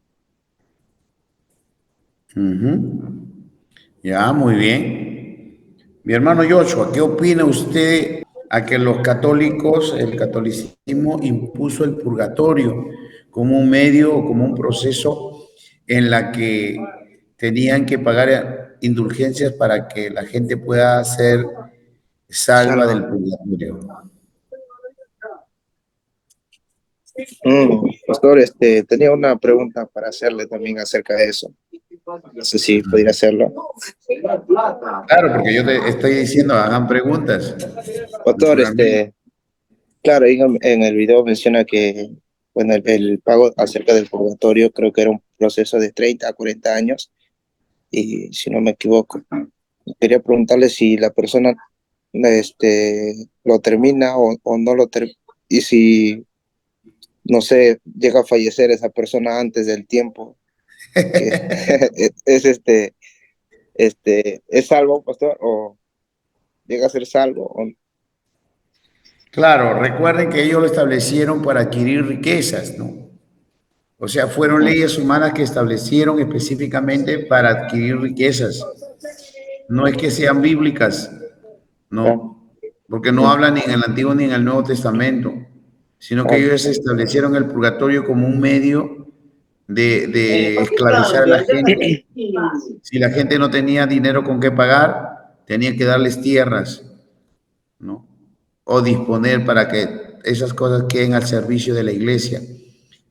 Ya, muy bien. Mi hermano Joshua, ¿qué opina usted a que los católicos, el catolicismo impuso el purgatorio como un medio o como un proceso en la que tenían que pagar indulgencias para que la gente pueda ser salva del purgatorio? Pastor, tenía una pregunta para hacerle también acerca de eso. No sé si podría hacerlo. Claro, porque yo te estoy diciendo, hagan preguntas. Pastor, claro, en el video menciona que, bueno, el pago acerca del purgatorio creo que era un proceso de 30 a 40 años, y si no me equivoco, quería preguntarle si la persona lo termina o no lo termina, y si, no sé, llega a fallecer esa persona antes del tiempo, que ¿es salvo, pastor? ¿O llega a ser salvo? Claro, recuerden que ellos lo establecieron para adquirir riquezas, ¿no? O sea, fueron leyes humanas que establecieron específicamente para adquirir riquezas. No es que sean bíblicas, no, porque no hablan ni en el Antiguo ni en el Nuevo Testamento, sino que ellos establecieron el purgatorio como un medio de esclavizar a la gente. Si la gente no tenía dinero con qué pagar, tenía que darles tierras, ¿no? O disponer para que esas cosas queden al servicio de la iglesia.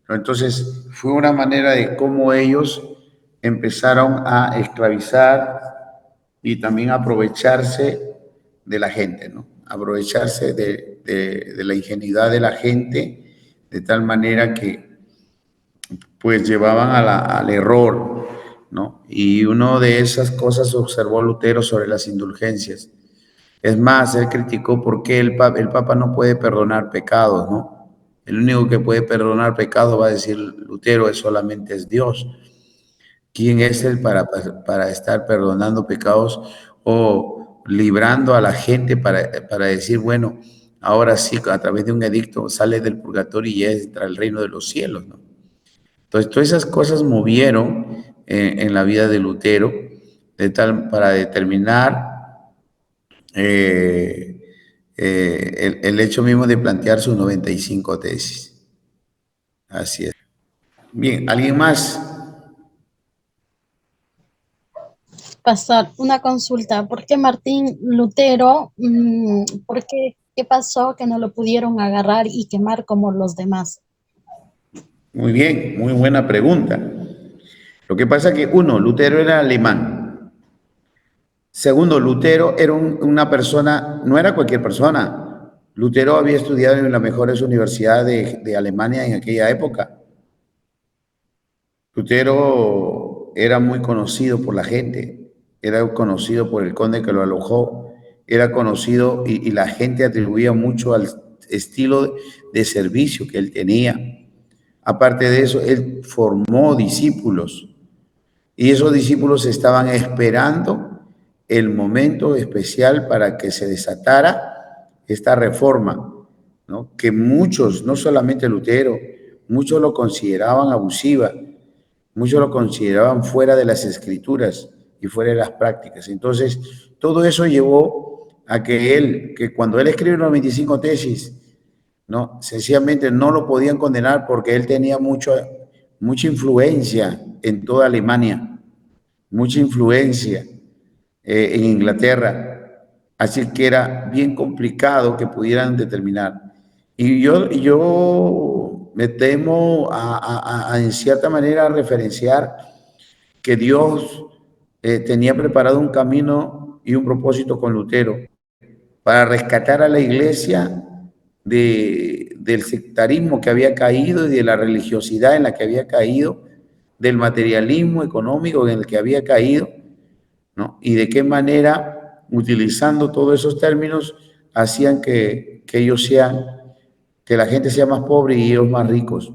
Entonces, fue una manera de cómo ellos empezaron a esclavizar y también a aprovecharse de la gente, ¿no? Aprovecharse de la ingenuidad de la gente, de tal manera que pues llevaban al error, ¿no? Y una de esas cosas observó Lutero sobre las indulgencias. Es más, él criticó por qué el Papa no puede perdonar pecados, ¿no? El único que puede perdonar pecados, va a decir Lutero, solamente es Dios. ¿Quién es él para estar perdonando pecados o librando a la gente para decir, bueno, ahora sí, a través de un edicto sale del purgatorio y entra al reino de los cielos, ¿no? Entonces, todas esas cosas movieron en la vida de Lutero para determinar el hecho mismo de plantear sus 95 tesis. Así es. Bien, ¿alguien más? Pastor, una consulta. ¿Por qué Martín Lutero, qué pasó que no lo pudieron agarrar y quemar como los demás? Muy bien, muy buena pregunta. Lo que pasa es que, Lutero era alemán. Segundo, Lutero era una persona, no era cualquier persona. Lutero había estudiado en las mejores universidades de Alemania en aquella época. Lutero era muy conocido por la gente, era conocido por el conde que lo alojó, era conocido y la gente atribuía mucho al estilo de servicio que él tenía. Aparte de eso, él formó discípulos y esos discípulos estaban esperando el momento especial para que se desatara esta reforma, ¿no? Que muchos, no solamente Lutero, muchos lo consideraban abusiva, muchos lo consideraban fuera de las escrituras y fuera de las prácticas. Entonces, todo eso llevó a que cuando él escribe los 25 tesis, ¿no? Sencillamente no lo podían condenar porque él tenía mucha influencia en toda Alemania, mucha influencia en Inglaterra, así que era bien complicado que pudieran determinar. Y yo me temo en cierta manera a referenciar que Dios tenía preparado un camino y un propósito con Lutero para rescatar a la iglesia del sectarismo que había caído y de la religiosidad en la que había caído, del materialismo económico en el que había caído, ¿no? Y de qué manera, utilizando todos esos términos, hacían que la gente sea más pobre y ellos más ricos,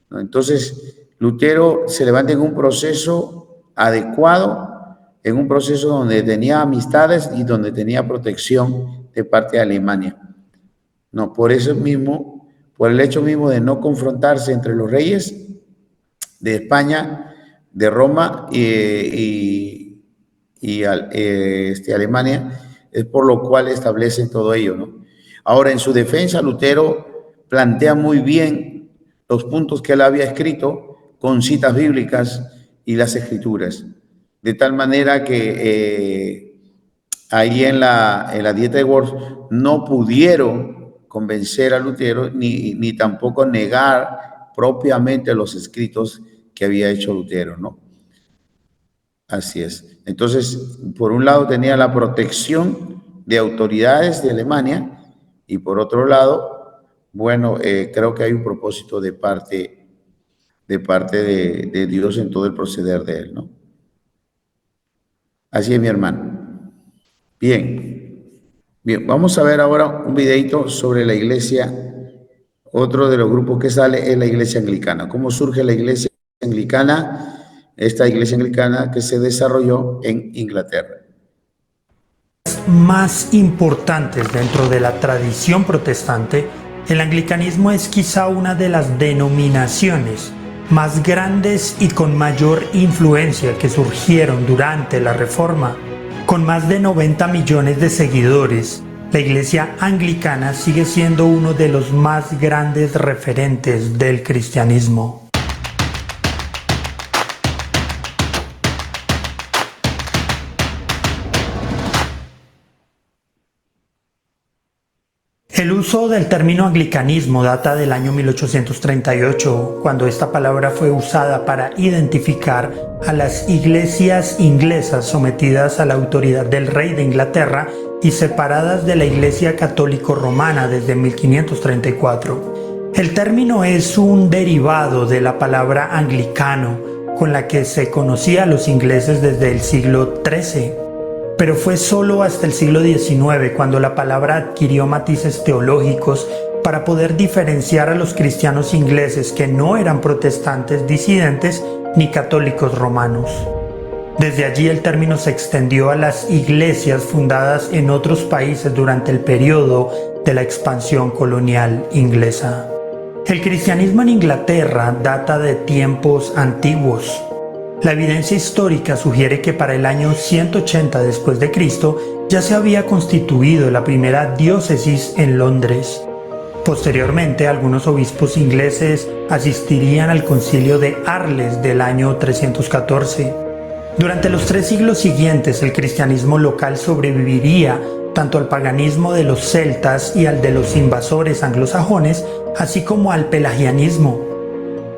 ¿no? Entonces, Lutero se levanta en un proceso adecuado, en un proceso donde tenía amistades y donde tenía protección de parte de Alemania. No, por eso mismo, por el hecho mismo de no confrontarse entre los reyes de España, de Roma y Alemania, es por lo cual establecen todo ello, ¿no? Ahora, en su defensa, Lutero plantea muy bien los puntos que él había escrito con citas bíblicas y las escrituras, de tal manera que ahí en la dieta de Worms no pudieron convencer a Lutero ni tampoco negar propiamente los escritos que había hecho Lutero, ¿no? Así es. Entonces, por un lado tenía la protección de autoridades de Alemania y por otro lado, bueno, creo que hay un propósito de parte de Dios en todo el proceder de él, ¿no? Así es, mi hermano. Bien, vamos a ver ahora un videito sobre la iglesia. Otro de los grupos que sale es la iglesia anglicana. ¿Cómo surge la iglesia anglicana? Esta iglesia anglicana que se desarrolló en Inglaterra. Más importantes dentro de la tradición protestante, el anglicanismo es quizá una de las denominaciones más grandes y con mayor influencia que surgieron durante la Reforma. Con más de 90 millones de seguidores, la iglesia anglicana sigue siendo uno de los más grandes referentes del cristianismo. El uso del término anglicanismo data del año 1838, cuando esta palabra fue usada para identificar a las iglesias inglesas sometidas a la autoridad del rey de Inglaterra y separadas de la Iglesia católico romana desde 1534. El término es un derivado de la palabra anglicano, con la que se conocía a los ingleses desde el siglo XIII. Pero fue solo hasta el siglo XIX cuando la palabra adquirió matices teológicos para poder diferenciar a los cristianos ingleses que no eran protestantes disidentes ni católicos romanos. Desde allí el término se extendió a las iglesias fundadas en otros países durante el periodo de la expansión colonial inglesa. El cristianismo en Inglaterra data de tiempos antiguos. La evidencia histórica sugiere que para el año 180 después de Cristo ya se había constituido la primera diócesis en Londres. Posteriormente, algunos obispos ingleses asistirían al concilio de Arles del año 314. Durante los 3 siglos siguientes, el cristianismo local sobreviviría tanto al paganismo de los celtas y al de los invasores anglosajones, así como al pelagianismo.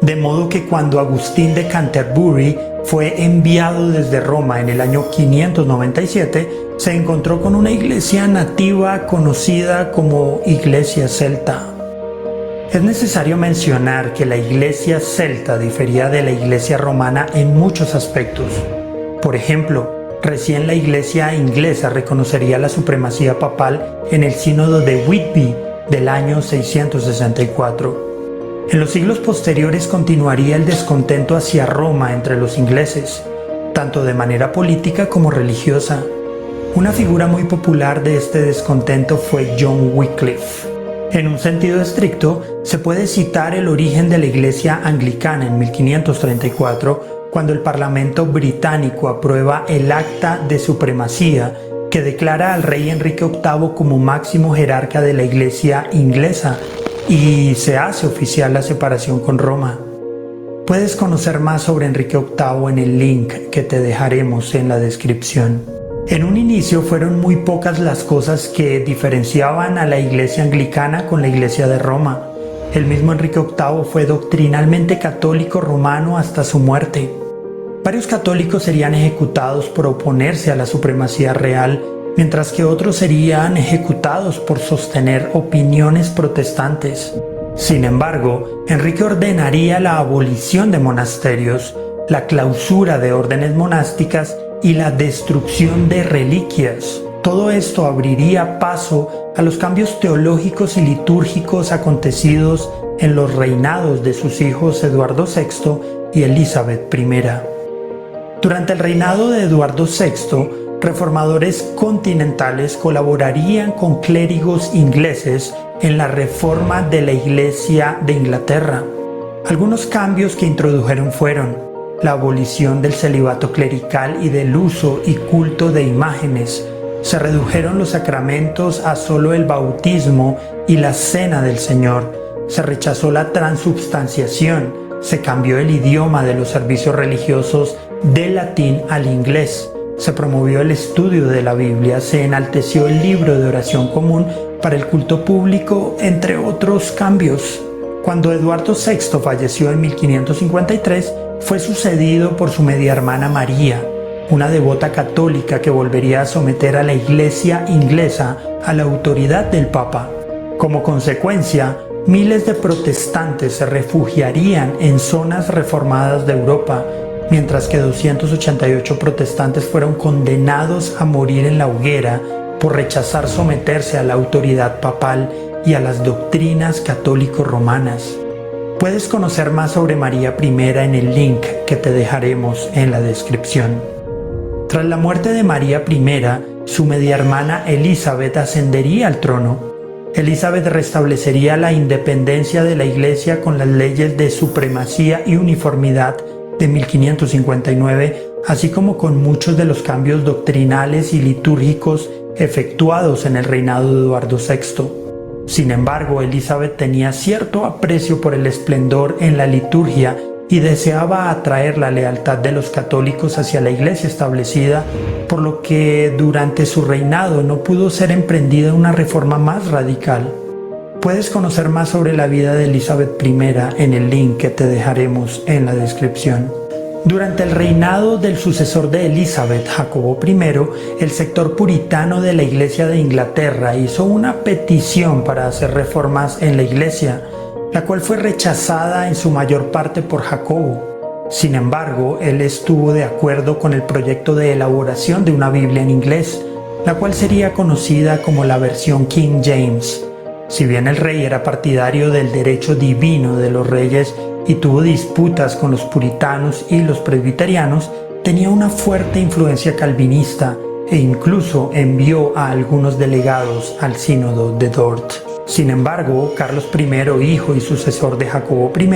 de modo que cuando Agustín de Canterbury fue enviado desde Roma en el año 597, se encontró con una iglesia nativa conocida como Iglesia Celta. Es necesario mencionar que la iglesia celta difería de la iglesia romana en muchos aspectos. Por ejemplo, recién la iglesia inglesa reconocería la supremacía papal en el sínodo de Whitby del año 664. En los siglos posteriores continuaría el descontento hacia Roma entre los ingleses, tanto de manera política como religiosa. Una figura muy popular de este descontento fue John Wycliffe. En un sentido estricto, se puede citar el origen de la Iglesia Anglicana en 1534, cuando el Parlamento británico aprueba el Acta de Supremacía, que declara al rey Enrique VIII como máximo jerarca de la Iglesia inglesa, y se hace oficial la separación con Roma. Puedes conocer más sobre Enrique VIII en el link que te dejaremos en la descripción. En un inicio fueron muy pocas las cosas que diferenciaban a la Iglesia anglicana con la Iglesia de Roma. El mismo Enrique VIII fue doctrinalmente católico romano hasta su muerte. Varios católicos serían ejecutados por oponerse a la supremacía real, mientras que otros serían ejecutados por sostener opiniones protestantes. Sin embargo, Enrique ordenaría la abolición de monasterios, la clausura de órdenes monásticas y la destrucción de reliquias. Todo esto abriría paso a los cambios teológicos y litúrgicos acontecidos en los reinados de sus hijos Eduardo VI y Elizabeth I. Durante el reinado de Eduardo VI, reformadores continentales colaborarían con clérigos ingleses en la reforma de la Iglesia de Inglaterra. Algunos cambios que introdujeron fueron la abolición del celibato clerical y del uso y culto de imágenes. Se redujeron los sacramentos a solo el bautismo y la cena del Señor. Se rechazó la transubstanciación. Se cambió el idioma de los servicios religiosos del latín al inglés. Se promovió el estudio de la Biblia. Se enalteció el libro de oración común para el culto público, entre otros cambios. Cuando Eduardo VI falleció en 1553, fue sucedido por su media hermana María, una devota católica que volvería a someter a la Iglesia inglesa a la autoridad del Papa. Como consecuencia, miles de protestantes se refugiarían en zonas reformadas de Europa, mientras que 288 protestantes fueron condenados a morir en la hoguera por rechazar someterse a la autoridad papal y a las doctrinas católico-romanas. Puedes conocer más sobre María I en el link que te dejaremos en la descripción. Tras la muerte de María I, su media hermana Elizabeth ascendería al trono. Elizabeth restablecería la independencia de la Iglesia con las leyes de supremacía y uniformidad de 1559, así como con muchos de los cambios doctrinales y litúrgicos efectuados en el reinado de Eduardo VI. Sin embargo, Elizabeth tenía cierto aprecio por el esplendor en la liturgia y deseaba atraer la lealtad de los católicos hacia la iglesia establecida, por lo que durante su reinado no pudo ser emprendida una reforma más radical. Puedes conocer más sobre la vida de Elizabeth I en el link que te dejaremos en la descripción. Durante el reinado del sucesor de Elizabeth, Jacobo I, el sector puritano de la Iglesia de Inglaterra hizo una petición para hacer reformas en la Iglesia, la cual fue rechazada en su mayor parte por Jacobo. Sin embargo, él estuvo de acuerdo con el proyecto de elaboración de una Biblia en inglés, la cual sería conocida como la versión King James. Si bien el rey era partidario del derecho divino de los reyes y tuvo disputas con los puritanos y los presbiterianos, tenía una fuerte influencia calvinista e incluso envió a algunos delegados al sínodo de Dort. Sin embargo, Carlos I, hijo y sucesor de Jacobo I,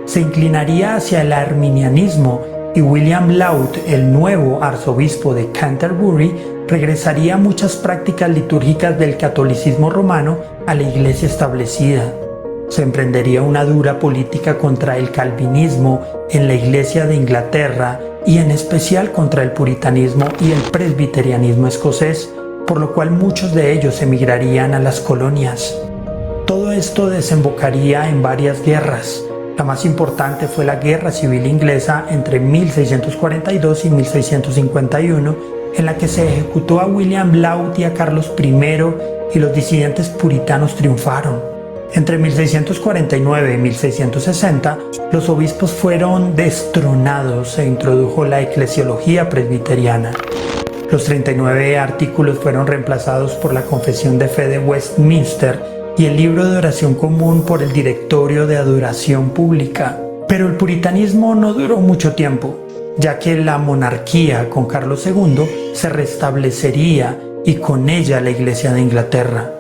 se inclinaría hacia el arminianismo y William Laud, el nuevo arzobispo de Canterbury, regresaría a muchas prácticas litúrgicas del catolicismo romano a la iglesia establecida. Se emprendería una dura política contra el calvinismo en la Iglesia de Inglaterra y en especial contra el puritanismo y el presbiterianismo escocés, por lo cual muchos de ellos emigrarían a las colonias. Todo esto desembocaría en varias guerras, La más importante fue la Guerra Civil Inglesa entre 1642 y 1651, en la que se ejecutó a William Laud y a Carlos I, y los disidentes puritanos triunfaron. Entre 1649 y 1660, los obispos fueron destronados e introdujo la eclesiología presbiteriana. Los 39 artículos fueron reemplazados por la Confesión de Fe de Westminster y el libro de oración común por el Directorio de Adoración Pública. Pero el puritanismo no duró mucho tiempo, ya que la monarquía con Carlos II se restablecería y con ella la Iglesia de Inglaterra.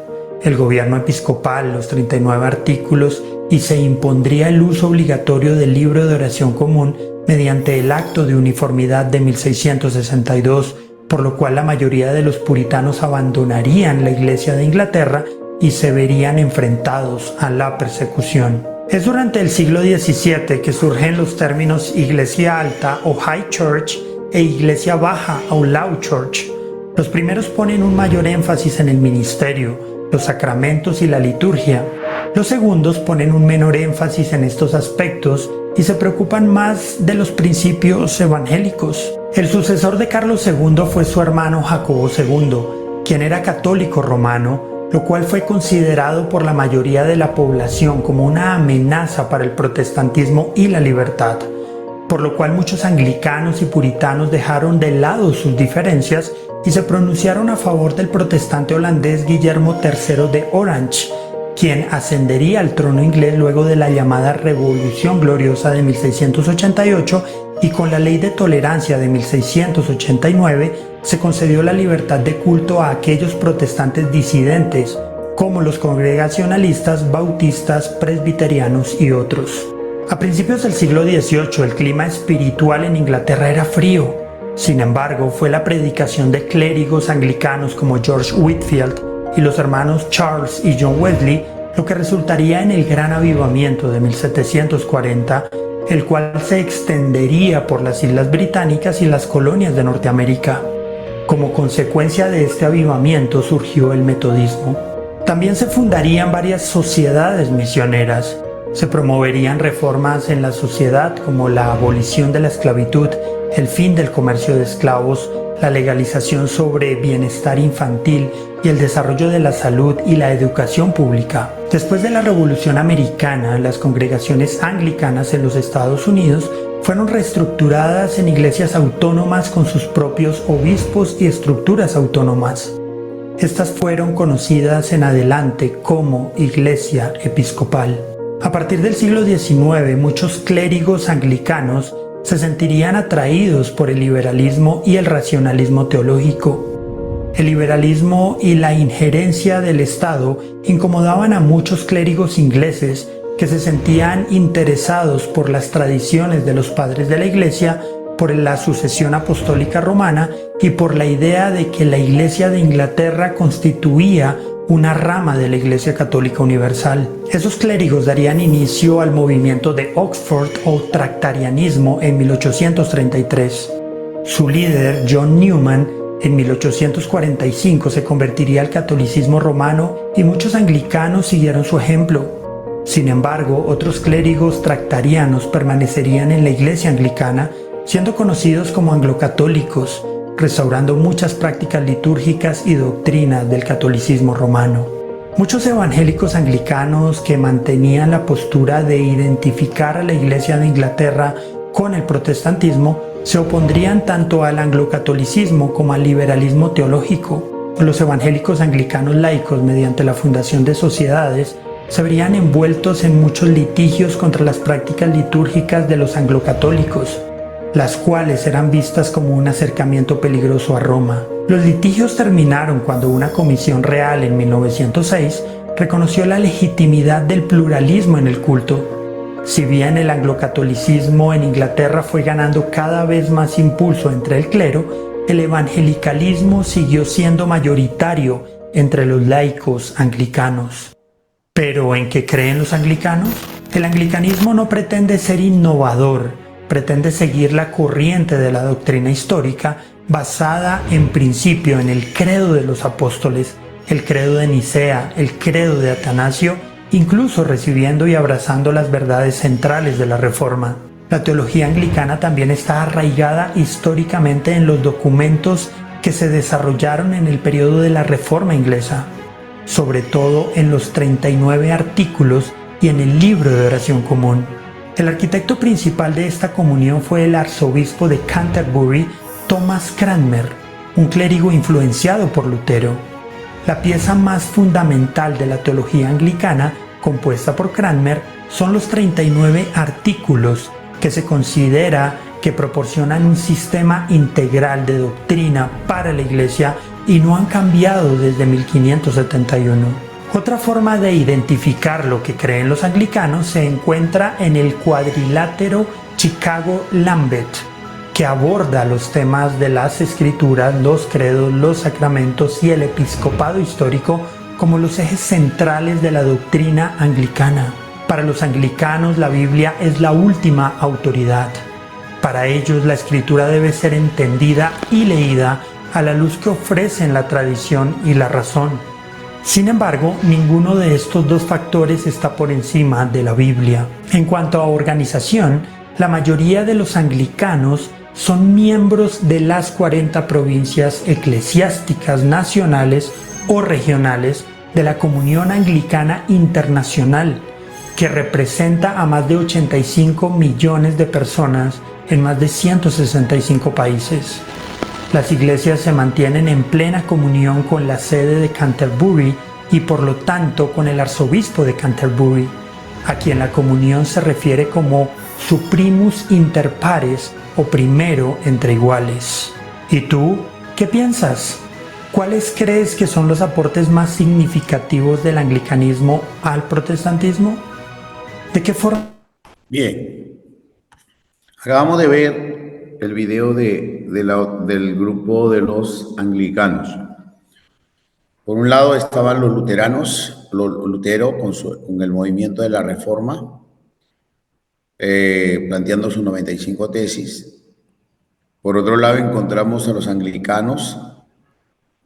El gobierno episcopal, los 39 artículos, y se impondría el uso obligatorio del libro de oración común mediante el Acto de Uniformidad de 1662, por lo cual la mayoría de los puritanos abandonarían la Iglesia de Inglaterra y se verían enfrentados a la persecución. Es durante el siglo XVII que surgen los términos Iglesia Alta o High Church e Iglesia Baja o Low Church. Los primeros ponen un mayor énfasis en el ministerio, los sacramentos y la liturgia. Los segundos ponen un menor énfasis en estos aspectos y se preocupan más de los principios evangélicos. El sucesor de Carlos II fue su hermano Jacobo II, quien era católico romano, lo cual fue considerado por la mayoría de la población como una amenaza para el protestantismo y la libertad, por lo cual muchos anglicanos y puritanos dejaron de lado sus diferencias y se pronunciaron a favor del protestante holandés Guillermo III de Orange, quien ascendería al trono inglés luego de la llamada Revolución Gloriosa de 1688, y con la Ley de Tolerancia de 1689 se concedió la libertad de culto a aquellos protestantes disidentes, como los congregacionalistas, bautistas, presbiterianos y otros. A principios del siglo XVIII el clima espiritual en Inglaterra era frío. Sin embargo, fue la predicación de clérigos anglicanos como George Whitefield y los hermanos Charles y John Wesley lo que resultaría en el Gran Avivamiento de 1740, el cual se extendería por las Islas Británicas y las colonias de Norteamérica. Como consecuencia de este avivamiento surgió el metodismo. También se fundarían varias sociedades misioneras. Se promoverían reformas en la sociedad como la abolición de la esclavitud, el fin del comercio de esclavos, la legalización sobre bienestar infantil y el desarrollo de la salud y la educación pública. Después de la Revolución Americana, las congregaciones anglicanas en los Estados Unidos fueron reestructuradas en iglesias autónomas con sus propios obispos y estructuras autónomas. Estas fueron conocidas en adelante como Iglesia Episcopal. A partir del siglo XIX, muchos clérigos anglicanos se sentirían atraídos por el liberalismo y el racionalismo teológico. El liberalismo y la injerencia del Estado incomodaban a muchos clérigos ingleses que se sentían interesados por las tradiciones de los padres de la Iglesia, por la sucesión apostólica romana y por la idea de que la Iglesia de Inglaterra constituía una rama de la Iglesia Católica Universal. Esos clérigos darían inicio al movimiento de Oxford o tractarianismo en 1833. Su líder, John Newman, en 1845 se convertiría al catolicismo romano y muchos anglicanos siguieron su ejemplo. Sin embargo, otros clérigos tractarianos permanecerían en la Iglesia anglicana, siendo conocidos como anglocatólicos, restaurando muchas prácticas litúrgicas y doctrinas del catolicismo romano. Muchos evangélicos anglicanos que mantenían la postura de identificar a la Iglesia de Inglaterra con el protestantismo se opondrían tanto al anglocatolicismo como al liberalismo teológico. Los evangélicos anglicanos laicos, mediante la fundación de sociedades, se verían envueltos en muchos litigios contra las prácticas litúrgicas de los anglocatólicos, las cuales eran vistas como un acercamiento peligroso a Roma. Los litigios terminaron cuando una comisión real en 1906 reconoció la legitimidad del pluralismo en el culto. Si bien el anglocatolicismo en Inglaterra fue ganando cada vez más impulso entre el clero, el evangelicalismo siguió siendo mayoritario entre los laicos anglicanos. ¿Pero en qué creen los anglicanos? El anglicanismo no pretende ser innovador, pretende seguir la corriente de la doctrina histórica basada en principio en el credo de los apóstoles, el credo de Nicea, el credo de Atanasio incluso recibiendo y abrazando las verdades centrales de la Reforma. La teología anglicana también está arraigada históricamente en los documentos que se desarrollaron en el periodo de la Reforma inglesa, sobre todo en los 39 artículos y en el libro de oración común. El arquitecto principal de esta comunión fue el arzobispo de Canterbury, Thomas Cranmer, un clérigo influenciado por Lutero. La pieza más fundamental de la teología anglicana, compuesta por Cranmer, son los 39 artículos que se considera que proporcionan un sistema integral de doctrina para la Iglesia y no han cambiado desde 1571. Otra forma de identificar lo que creen los anglicanos se encuentra en el cuadrilátero Chicago-Lambeth, que aborda los temas de las escrituras, los credos, los sacramentos y el episcopado histórico como los ejes centrales de la doctrina anglicana. Para los anglicanos, la Biblia es la última autoridad. Para ellos, la escritura debe ser entendida y leída a la luz que ofrecen la tradición y la razón. Sin embargo, ninguno de estos dos factores está por encima de la Biblia. En cuanto a organización, la mayoría de los anglicanos son miembros de las 40 provincias eclesiásticas nacionales o regionales de la Comunión Anglicana Internacional, que representa a más de 85 millones de personas en más de 165 países. Las iglesias se mantienen en plena comunión con la sede de Canterbury y por lo tanto con el arzobispo de Canterbury, a quien la comunión se refiere como suprimus inter pares o primero entre iguales. ¿Y tú qué piensas? ¿Cuáles crees que son los aportes más significativos del anglicanismo al protestantismo? ¿De qué forma? Bien, acabamos de ver el video del grupo de los anglicanos. Por un lado estaban los luteranos, Lutero con el movimiento de la Reforma, planteando sus 95 tesis. Por otro lado encontramos a los anglicanos,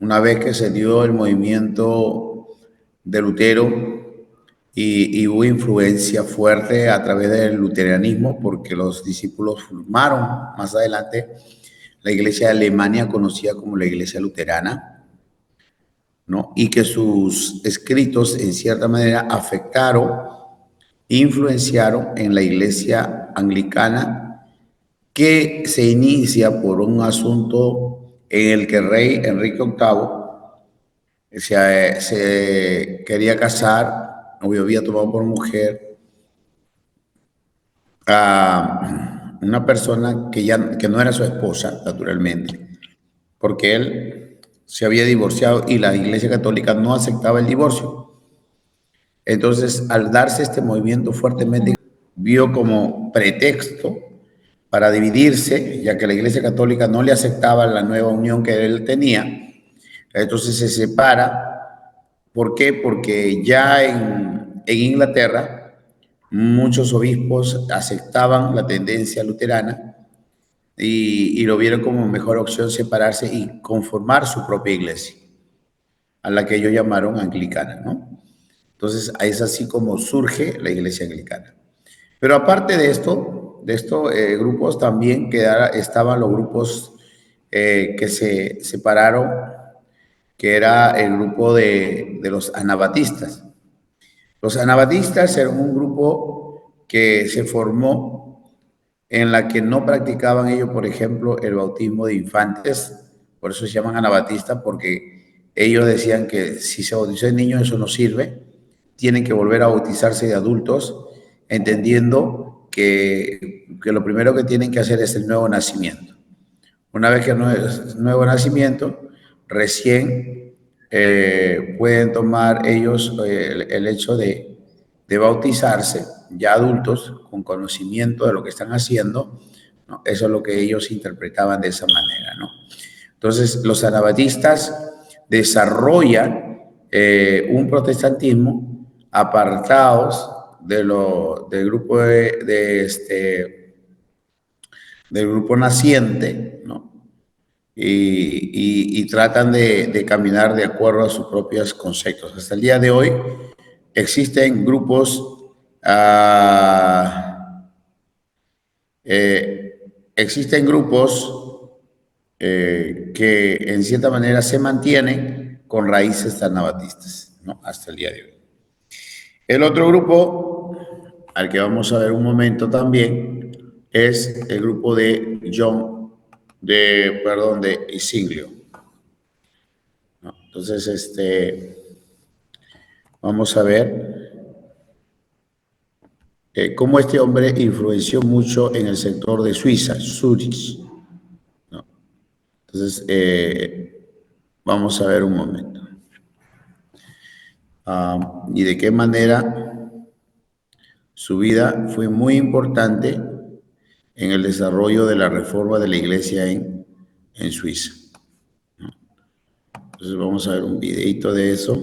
una vez que se dio el movimiento de Lutero y hubo influencia fuerte a través del luteranismo, porque los discípulos formaron más adelante la iglesia de Alemania, conocida como la iglesia luterana, ¿no? Y que sus escritos en cierta manera afectaron, influenciaron en la iglesia anglicana, que se inicia por un asunto en el que el rey Enrique VIII se quería casar, o había tomado por mujer a una persona que no era su esposa, naturalmente, porque él se había divorciado y la Iglesia Católica no aceptaba el divorcio. Entonces, al darse este movimiento fuertemente, vio como pretexto para dividirse, ya que la Iglesia Católica no le aceptaba la nueva unión que él tenía. Entonces se separa. ¿Por qué? Porque ya en Inglaterra muchos obispos aceptaban la tendencia luterana y lo vieron como mejor opción separarse y conformar su propia iglesia, a la que ellos llamaron anglicana, ¿no? Entonces es así como surge la iglesia anglicana. Pero aparte de estos grupos también estaban los grupos que se separaron, que era el grupo de los anabatistas. Los anabatistas eran un grupo que se formó en la que no practicaban ellos, por ejemplo, el bautismo de infantes, por eso se llaman anabatistas, porque ellos decían que si se bautizó de niños eso no sirve, tienen que volver a bautizarse de adultos, entendiendo que lo primero que tienen que hacer es el nuevo nacimiento. Una vez que no es nuevo nacimiento, recién pueden tomar ellos el hecho de bautizarse ya adultos con conocimiento de lo que están haciendo, ¿no? Eso es lo que ellos interpretaban de esa manera, ¿no? Entonces, los anabatistas desarrollan un protestantismo apartados del grupo del grupo naciente, ¿no? Y tratan de caminar de acuerdo a sus propios conceptos. Hasta el día de hoy existen grupos, ah, existen grupos que en cierta manera se mantienen con raíces anabatistas, ¿no? Hasta el día de hoy. El otro grupo, al que vamos a ver un momento también, es el grupo de de Isinglio, ¿no? Entonces, vamos a ver cómo este hombre influenció mucho en el sector de Suiza, Zurich, ¿no? Entonces, vamos a ver un momento. Y de qué manera su vida fue muy importante en el desarrollo de la reforma de la iglesia en Suiza, ¿no? Entonces vamos a ver un videito de eso.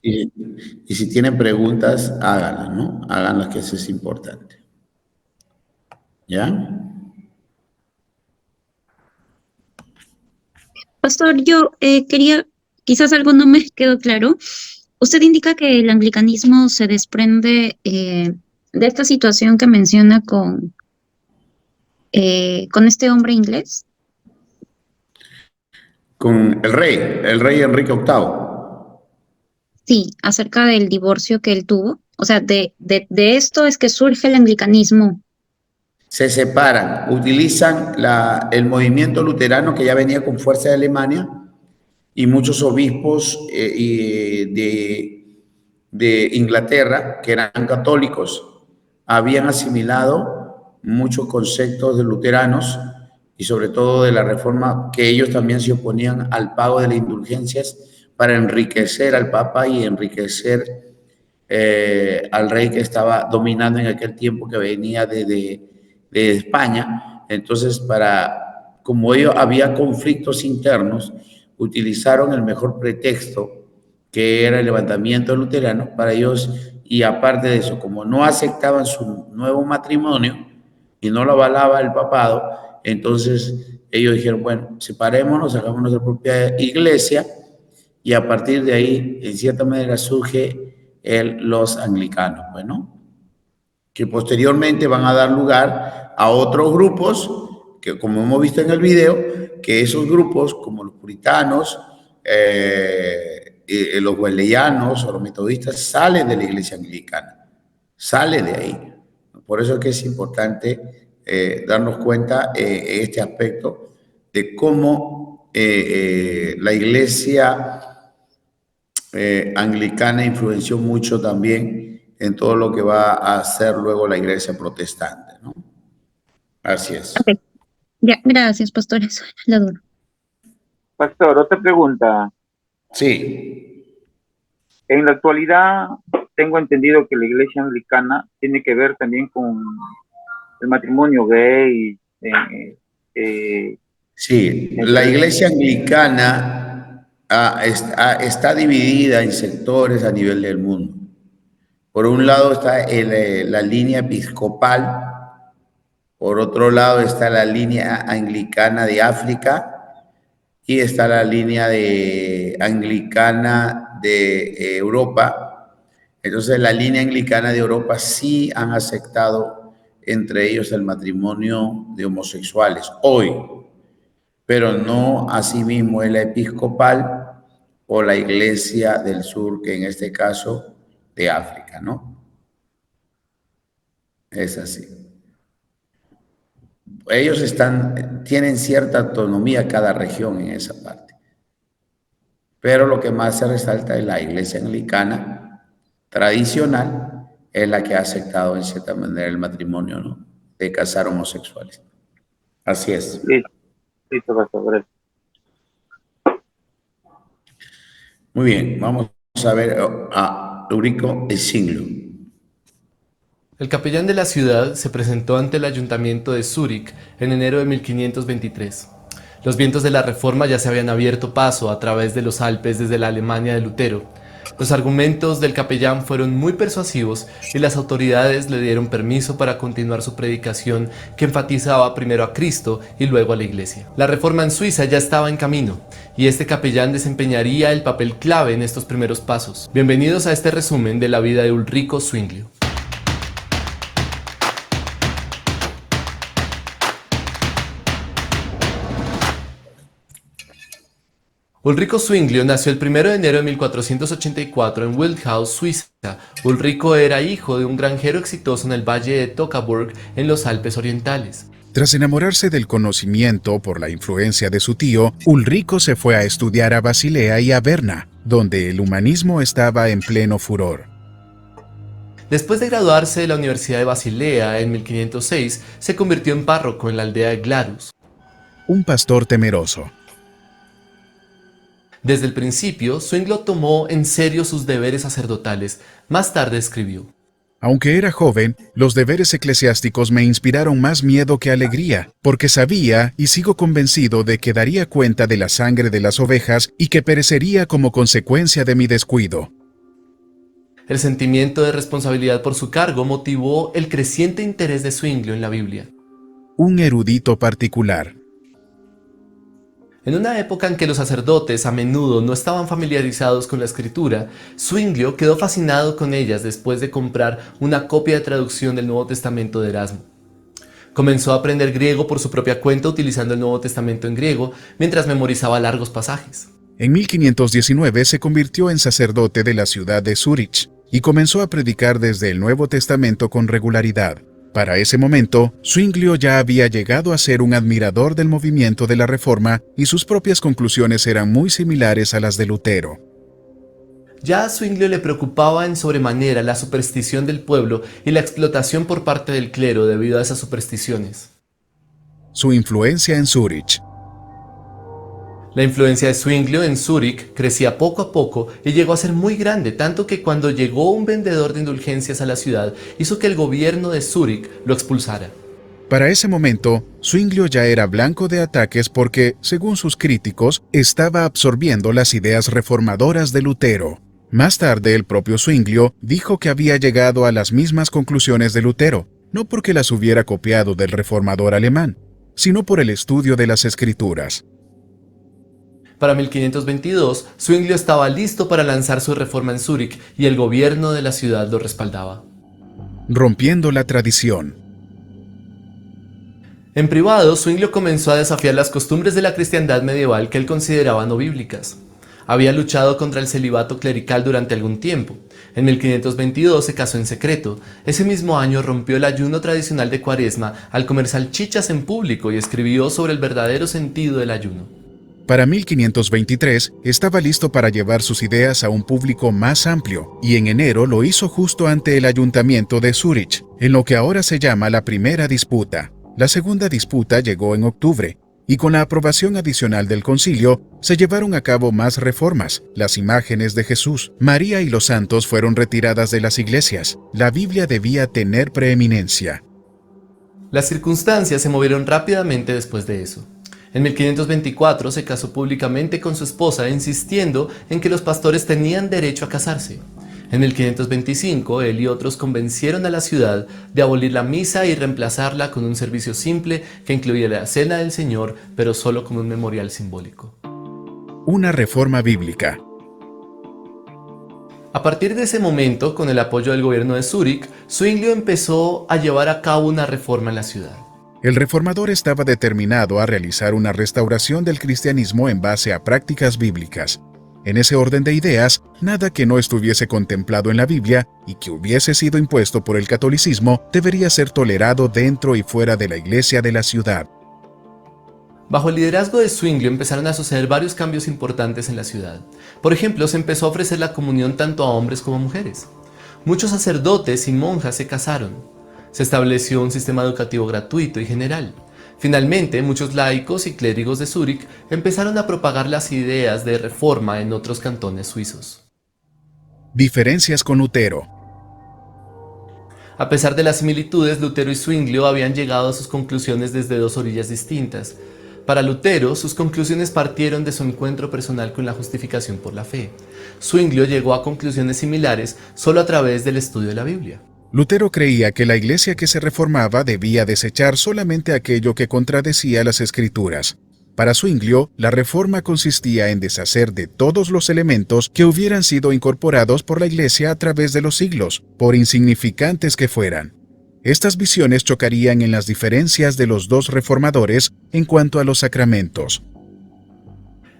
Y si tienen preguntas, háganlas, ¿no? Háganlas, que eso es importante. ¿Ya? Pastor, yo quería, quizás algo no me quedó claro. Usted indica que el anglicanismo se desprende de esta situación que menciona con este hombre inglés. Con el rey Enrique VIII. Sí, acerca del divorcio que él tuvo. O sea, de esto es que surge el anglicanismo. Se separan, utilizan el movimiento luterano que ya venía con fuerza de Alemania, y muchos obispos de Inglaterra, que eran católicos, habían asimilado muchos conceptos de luteranos y sobre todo de la reforma, que ellos también se oponían al pago de las indulgencias para enriquecer al Papa y enriquecer al rey que estaba dominando en aquel tiempo, que venía de España. Entonces, como ellos había conflictos internos, utilizaron el mejor pretexto, que era el levantamiento luterano, para ellos. Y aparte de eso, como no aceptaban su nuevo matrimonio y no lo avalaba el papado, entonces ellos dijeron, bueno, separémonos, hagamos nuestra propia iglesia, y a partir de ahí, en cierta manera, surge los anglicanos, bueno, que posteriormente van a dar lugar a otros grupos, que como hemos visto en el video, que esos grupos, como los puritanos, los wesleyanos o los metodistas, salen de la iglesia anglicana, salen de ahí. Por eso es que es importante darnos cuenta en este aspecto de cómo la iglesia anglicana influenció mucho también en todo lo que va a hacer luego la iglesia protestante, ¿no? Así es. Okay. Ya, gracias, pastor. Eso era la duda. Pastor, otra pregunta. Sí. En la actualidad tengo entendido que la iglesia anglicana tiene que ver también con el matrimonio gay. Sí, la iglesia anglicana está dividida en sectores a nivel del mundo. Por un lado está la línea episcopal, por otro lado está la línea anglicana de África, y está la línea anglicana de Europa. Entonces, la línea anglicana de Europa sí han aceptado entre ellos el matrimonio de homosexuales hoy, pero no asimismo es la episcopal o la iglesia del sur, que en este caso de África, ¿no? Es así. Ellos tienen cierta autonomía cada región en esa parte. Pero lo que más se resalta es la iglesia anglicana tradicional, es la que ha aceptado en cierta manera el matrimonio, ¿no? De casar homosexuales. Así es. Listo, pastor, gracias. Muy bien, vamos a ver a Eurico Isinglio. El capellán de la ciudad se presentó ante el ayuntamiento de Zúrich en enero de 1523. Los vientos de la Reforma ya se habían abierto paso a través de los Alpes desde la Alemania de Lutero, Los argumentos del capellán fueron muy persuasivos y las autoridades le dieron permiso para continuar su predicación, que enfatizaba primero a Cristo y luego a la Iglesia. La reforma en Suiza ya estaba en camino y este capellán desempeñaría el papel clave en estos primeros pasos. Bienvenidos a este resumen de la vida de Ulrico Zwinglio. Ulrico Zwinglio nació el 1 de enero de 1484 en Wildhaus, Suiza. Ulrico era hijo de un granjero exitoso en el valle de Toggenburg, en los Alpes orientales. Tras enamorarse del conocimiento por la influencia de su tío, Ulrico se fue a estudiar a Basilea y a Berna, donde el humanismo estaba en pleno furor. Después de graduarse de la Universidad de Basilea en 1506, se convirtió en párroco en la aldea de Glarus. Un pastor temeroso. Desde el principio, Zwinglio tomó en serio sus deberes sacerdotales. Más tarde escribió: Aunque era joven, los deberes eclesiásticos me inspiraron más miedo que alegría, porque sabía y sigo convencido de que daría cuenta de la sangre de las ovejas y que perecería como consecuencia de mi descuido. El sentimiento de responsabilidad por su cargo motivó el creciente interés de Zwinglio en la Biblia. Un erudito particular. En una época en que los sacerdotes a menudo no estaban familiarizados con la escritura, Zwinglio quedó fascinado con ellas después de comprar una copia de traducción del Nuevo Testamento de Erasmo. Comenzó a aprender griego por su propia cuenta utilizando el Nuevo Testamento en griego, mientras memorizaba largos pasajes. En 1519 se convirtió en sacerdote de la ciudad de Zúrich y comenzó a predicar desde el Nuevo Testamento con regularidad. Para ese momento, Zwinglio ya había llegado a ser un admirador del movimiento de la Reforma y sus propias conclusiones eran muy similares a las de Lutero. Ya a Zwinglio le preocupaba en sobremanera la superstición del pueblo y la explotación por parte del clero debido a esas supersticiones. Su influencia en Zúrich. La influencia de Zwinglio en Zúrich crecía poco a poco y llegó a ser muy grande, tanto que cuando llegó un vendedor de indulgencias a la ciudad, hizo que el gobierno de Zúrich lo expulsara. Para ese momento, Zwinglio ya era blanco de ataques porque, según sus críticos, estaba absorbiendo las ideas reformadoras de Lutero. Más tarde, el propio Zwinglio dijo que había llegado a las mismas conclusiones de Lutero, no porque las hubiera copiado del reformador alemán, sino por el estudio de las Escrituras. Para 1522, Zwinglio estaba listo para lanzar su reforma en Zúrich y el gobierno de la ciudad lo respaldaba. Rompiendo la tradición. En privado, Zwinglio comenzó a desafiar las costumbres de la cristiandad medieval que él consideraba no bíblicas. Había luchado contra el celibato clerical durante algún tiempo. En 1522 se casó en secreto. Ese mismo año rompió el ayuno tradicional de Cuaresma al comer salchichas en público y escribió sobre el verdadero sentido del ayuno. Para 1523 estaba listo para llevar sus ideas a un público más amplio y en enero lo hizo justo ante el ayuntamiento de Zúrich, en lo que ahora se llama la primera disputa. La segunda disputa llegó en octubre y con la aprobación adicional del concilio se llevaron a cabo más reformas. Las imágenes de Jesús, María y los santos fueron retiradas de las iglesias. La Biblia debía tener preeminencia. Las circunstancias se movieron rápidamente después de eso. En 1524 se casó públicamente con su esposa, insistiendo en que los pastores tenían derecho a casarse. En 1525, él y otros convencieron a la ciudad de abolir la misa y reemplazarla con un servicio simple que incluía la cena del Señor, pero solo como un memorial simbólico. Una reforma bíblica. A partir de ese momento, con el apoyo del gobierno de Zúrich, Zwinglio empezó a llevar a cabo una reforma en la ciudad. El reformador estaba determinado a realizar una restauración del cristianismo en base a prácticas bíblicas. En ese orden de ideas, nada que no estuviese contemplado en la Biblia y que hubiese sido impuesto por el catolicismo debería ser tolerado dentro y fuera de la iglesia de la ciudad. Bajo el liderazgo de Zwinglio empezaron a suceder varios cambios importantes en la ciudad. Por ejemplo, se empezó a ofrecer la comunión tanto a hombres como a mujeres. Muchos sacerdotes y monjas se casaron. Se estableció un sistema educativo gratuito y general. Finalmente, muchos laicos y clérigos de Zúrich empezaron a propagar las ideas de reforma en otros cantones suizos. Diferencias con Lutero. A pesar de las similitudes, Lutero y Zwinglio habían llegado a sus conclusiones desde dos orillas distintas. Para Lutero, sus conclusiones partieron de su encuentro personal con la justificación por la fe. Zwinglio llegó a conclusiones similares solo a través del estudio de la Biblia. Lutero creía que la iglesia que se reformaba debía desechar solamente aquello que contradecía las Escrituras. Para Zwinglio, la reforma consistía en deshacer de todos los elementos que hubieran sido incorporados por la iglesia a través de los siglos, por insignificantes que fueran. Estas visiones chocarían en las diferencias de los dos reformadores en cuanto a los sacramentos.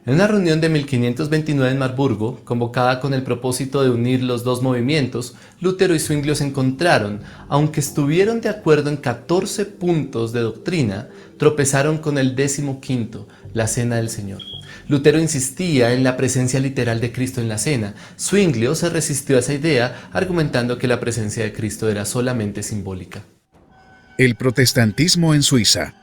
En una reunión de 1529 en Marburgo, convocada con el propósito de unir los dos movimientos, Lutero y Zwinglio se encontraron. Aunque estuvieron de acuerdo en 14 puntos de doctrina, tropezaron con el 15º, la Cena del Señor. Lutero insistía en la presencia literal de Cristo en la cena. Zwinglio se resistió a esa idea, argumentando que la presencia de Cristo era solamente simbólica. El protestantismo en Suiza.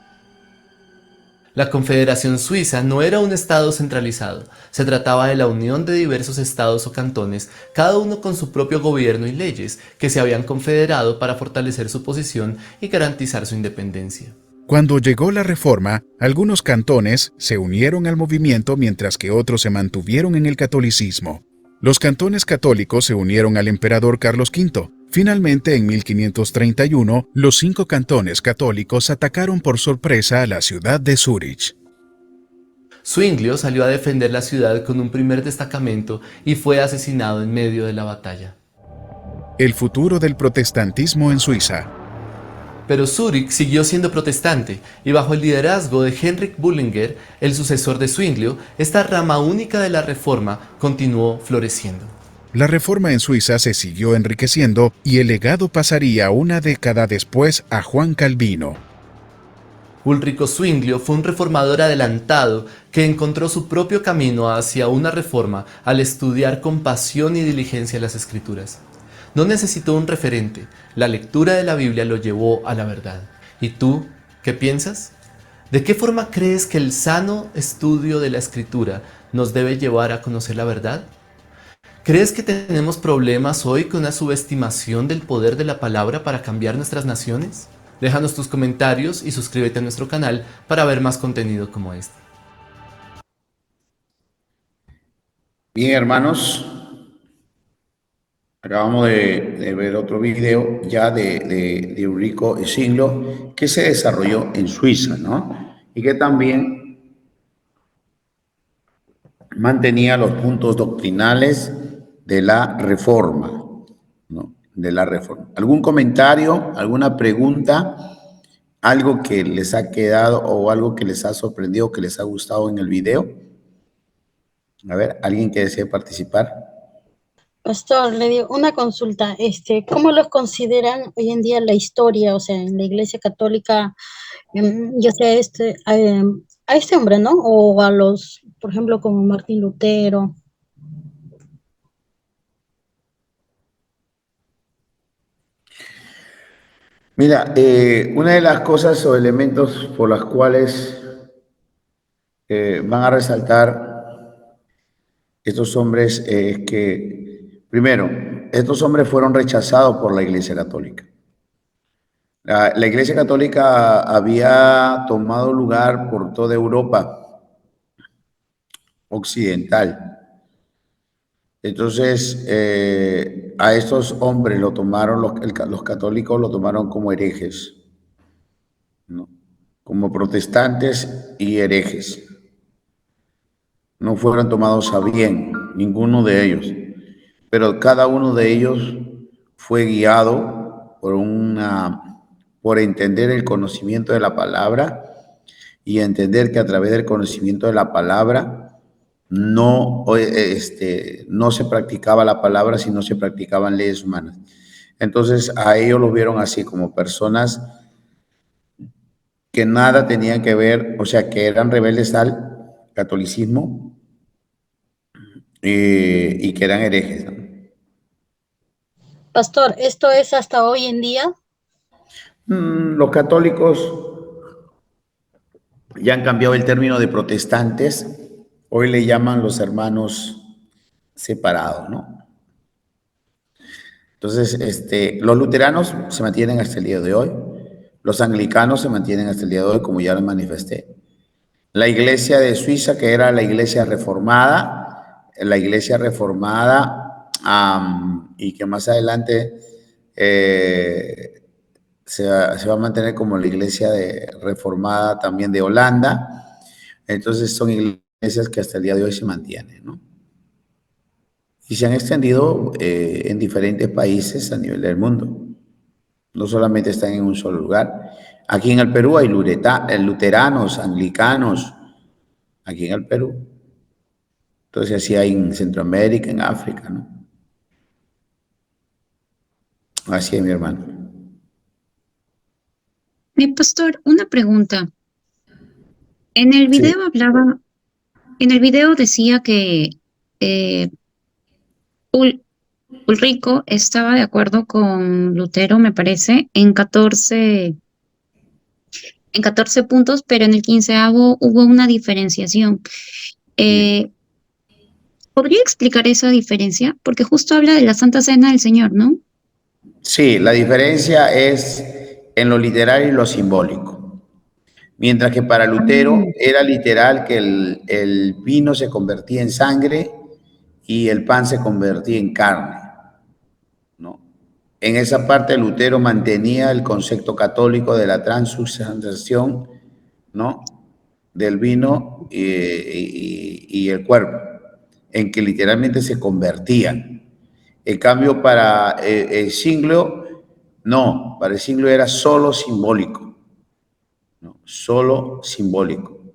La Confederación Suiza no era un estado centralizado, se trataba de la unión de diversos estados o cantones, cada uno con su propio gobierno y leyes, que se habían confederado para fortalecer su posición y garantizar su independencia. Cuando llegó la Reforma, algunos cantones se unieron al movimiento mientras que otros se mantuvieron en el catolicismo. Los cantones católicos se unieron al emperador Carlos V. Finalmente, en 1531, los 5 cantones católicos atacaron por sorpresa a la ciudad de Zúrich. Zwinglio salió a defender la ciudad con un primer destacamento y fue asesinado en medio de la batalla. El futuro del protestantismo en Suiza. Pero Zúrich siguió siendo protestante y bajo el liderazgo de Heinrich Bullinger, el sucesor de Zwinglio, esta rama única de la Reforma continuó floreciendo. La Reforma en Suiza se siguió enriqueciendo y el legado pasaría una década después a Juan Calvino. Ulrico Zwinglio fue un reformador adelantado que encontró su propio camino hacia una reforma al estudiar con pasión y diligencia las Escrituras. No necesitó un referente, la lectura de la Biblia lo llevó a la verdad. ¿Y tú, qué piensas? ¿De qué forma crees que el sano estudio de la Escritura nos debe llevar a conocer la verdad? ¿Crees que tenemos problemas hoy con una subestimación del poder de la palabra para cambiar nuestras naciones? Déjanos tus comentarios y suscríbete a nuestro canal para ver más contenido como este. Bien, hermanos, acabamos de ver otro video ya de Ulrico Zwinglio que se desarrolló en Suiza, ¿no? Y que también mantenía los puntos doctrinales de la Reforma, ¿no? De la Reforma. ¿Algún comentario, alguna pregunta, algo que les ha quedado o algo que les ha sorprendido, que les ha gustado en el video? A ver, ¿alguien que desee participar? Pastor, le digo una consulta, ¿cómo los consideran hoy en día la historia, o sea, en la Iglesia Católica, ya sea a este hombre, ¿no? O a los, por ejemplo, como Martín Lutero? Mira, una de las cosas o elementos por las cuales van a resaltar estos hombres es que, primero, estos hombres fueron rechazados por la Iglesia Católica. La Iglesia Católica había tomado lugar por toda Europa occidental. Entonces, a estos hombres lo tomaron, los católicos lo tomaron como herejes, ¿no? Como protestantes y herejes. No fueron tomados a bien, ninguno de ellos, pero cada uno de ellos fue guiado por entender el conocimiento de la palabra y entender que a través del conocimiento de la palabra no se practicaba la palabra, sino se practicaban leyes humanas. Entonces a ellos los vieron así como personas que nada tenían que ver, o sea, que eran rebeldes al catolicismo y que eran herejes, ¿no? Pastor, ¿esto es hasta hoy en día? Los católicos ya han cambiado el término de protestantes. Hoy le llaman los hermanos separados, ¿no? Entonces, los luteranos se mantienen hasta el día de hoy. Los anglicanos se mantienen hasta el día de hoy, como ya lo manifesté. La iglesia de Suiza, que era la iglesia reformada, y que más adelante se va a mantener como la iglesia reformada también de Holanda. Entonces son iglesias que hasta el día de hoy se mantienen, ¿no? Y se han extendido en diferentes países a nivel del mundo. No solamente están en un solo lugar. Aquí en el Perú hay luteranos, anglicanos, aquí en el Perú. Entonces así hay en Centroamérica, en África, ¿no? Así es, mi hermano. Mi pastor, una pregunta. En el Sí. video hablaba, en el video decía que eh, Ulrico estaba de acuerdo con Lutero, me parece, en 14 puntos, pero en el 15º hubo una diferenciación. Eh, ¿Podría explicar esa diferencia? Porque justo habla de la Santa Cena del Señor, ¿no? Sí, la diferencia es en lo literal y lo simbólico. Mientras que para Lutero era literal que el vino se convertía en sangre y el pan se convertía en carne, ¿no? En esa parte Lutero mantenía el concepto católico de la transubstanciación, ¿no? Del vino y el cuerpo, en que literalmente se convertían. En cambio, para el Zwinglio, no, para el Zwinglio era solo simbólico, ¿no? Solo simbólico.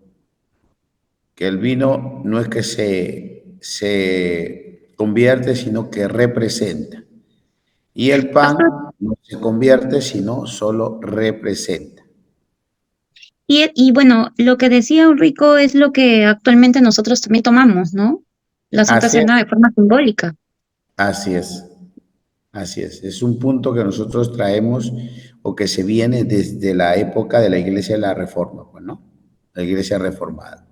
Que el vino no es que se convierte, sino que representa. Y el pan no se convierte, sino solo representa. Y bueno, lo que decía Ulrico es lo que actualmente nosotros también tomamos, ¿no? La Santa Así es, Cena de forma simbólica. así es, así es. Es un punto que nosotros traemos o que se viene desde la época de la Iglesia de la Reforma, pues, ¿no? La Iglesia Reformada.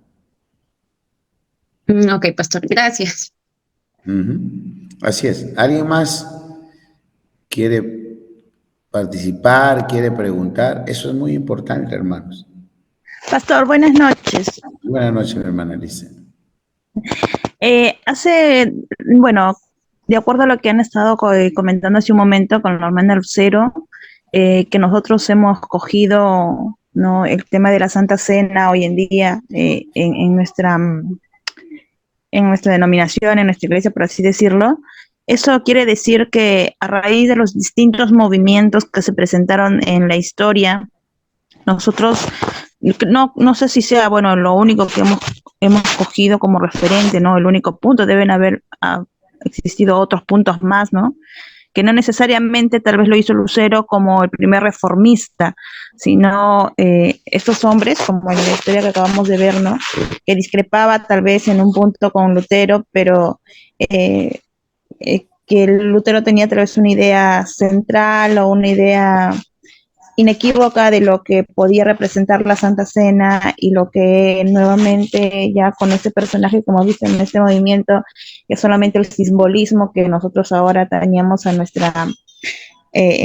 Ok, pastor, gracias. Así es. ¿Alguien más quiere participar, quiere preguntar? Eso es muy importante, hermanos. Pastor, buenas noches. Buenas noches, mi hermana Elisa. Bueno, de acuerdo a lo que han estado comentando hace un momento con la hermana Lucero, que nosotros hemos cogido, ¿no?, el tema de la Santa Cena hoy en día en nuestra denominación, en nuestra iglesia, por así decirlo. Eso quiere decir que a raíz de los distintos movimientos que se presentaron en la historia, nosotros, no sé si sea, bueno, lo único que hemos cogido como referente, ¿no? El único punto, deben haber existido otros puntos más, ¿no? Que no necesariamente tal vez lo hizo Lutero como el primer reformista, sino estos hombres, como en la historia que acabamos de ver, ¿no?, que discrepaba tal vez en un punto con Lutero, pero que Lutero tenía tal vez una idea central o una idea inequívoca de lo que podía representar la Santa Cena, y lo que nuevamente ya con este personaje, como dicen en este movimiento, que es solamente el simbolismo que nosotros ahora teníamos a en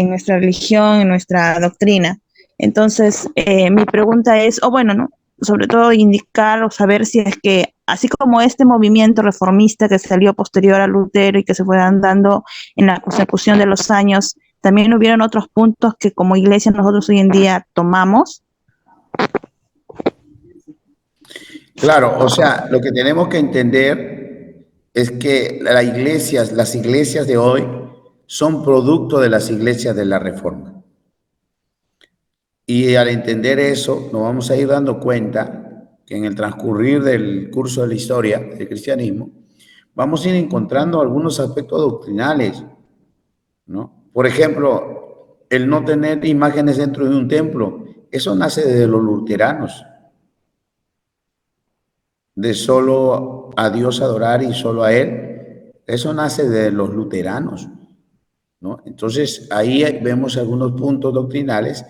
nuestra religión, en nuestra doctrina. Entonces, mi pregunta es, ¿no?, sobre todo indicar o saber si es que, así como este movimiento reformista que salió posterior a Lutero y que se fue dando en la consecución de los años, también hubieron otros puntos que como iglesia nosotros hoy en día tomamos. Claro, o sea, lo que tenemos que entender es que las iglesias de hoy son producto de las iglesias de la Reforma. Y al entender eso, nos vamos a ir dando cuenta que en el transcurrir del curso de la historia del cristianismo, vamos a ir encontrando algunos aspectos doctrinales, ¿no? Por ejemplo, el no tener imágenes dentro de un templo, eso nace desde los luteranos, de solo a Dios adorar y solo a Él. Eso nace de los luteranos, ¿no? Entonces, ahí vemos algunos puntos doctrinales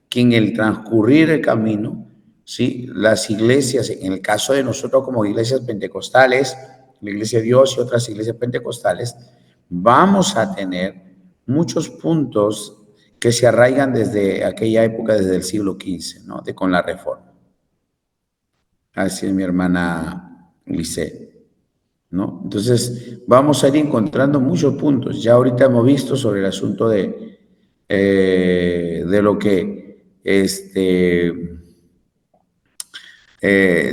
que en el transcurrir del camino, ¿sí?, las iglesias, en el caso de nosotros como iglesias pentecostales, la Iglesia de Dios y otras iglesias pentecostales, vamos a tener muchos puntos que se arraigan desde aquella época, desde el siglo XV, ¿no?, con la Reforma. Así es, mi hermana Lisset, ¿no? Entonces, vamos a ir encontrando muchos puntos. Ya ahorita hemos visto sobre el asunto de lo que,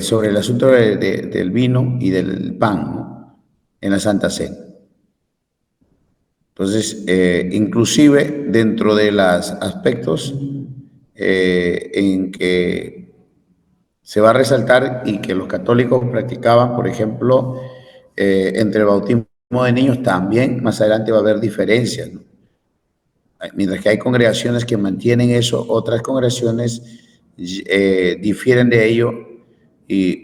sobre el asunto del vino y del pan, ¿no? En la Santa Cena. Entonces, inclusive dentro de los aspectos en que se va a resaltar y que los católicos practicaban, por ejemplo, entre el bautismo de niños también, más adelante va a haber diferencias, ¿no? Mientras que hay congregaciones que mantienen eso, otras congregaciones difieren de ello y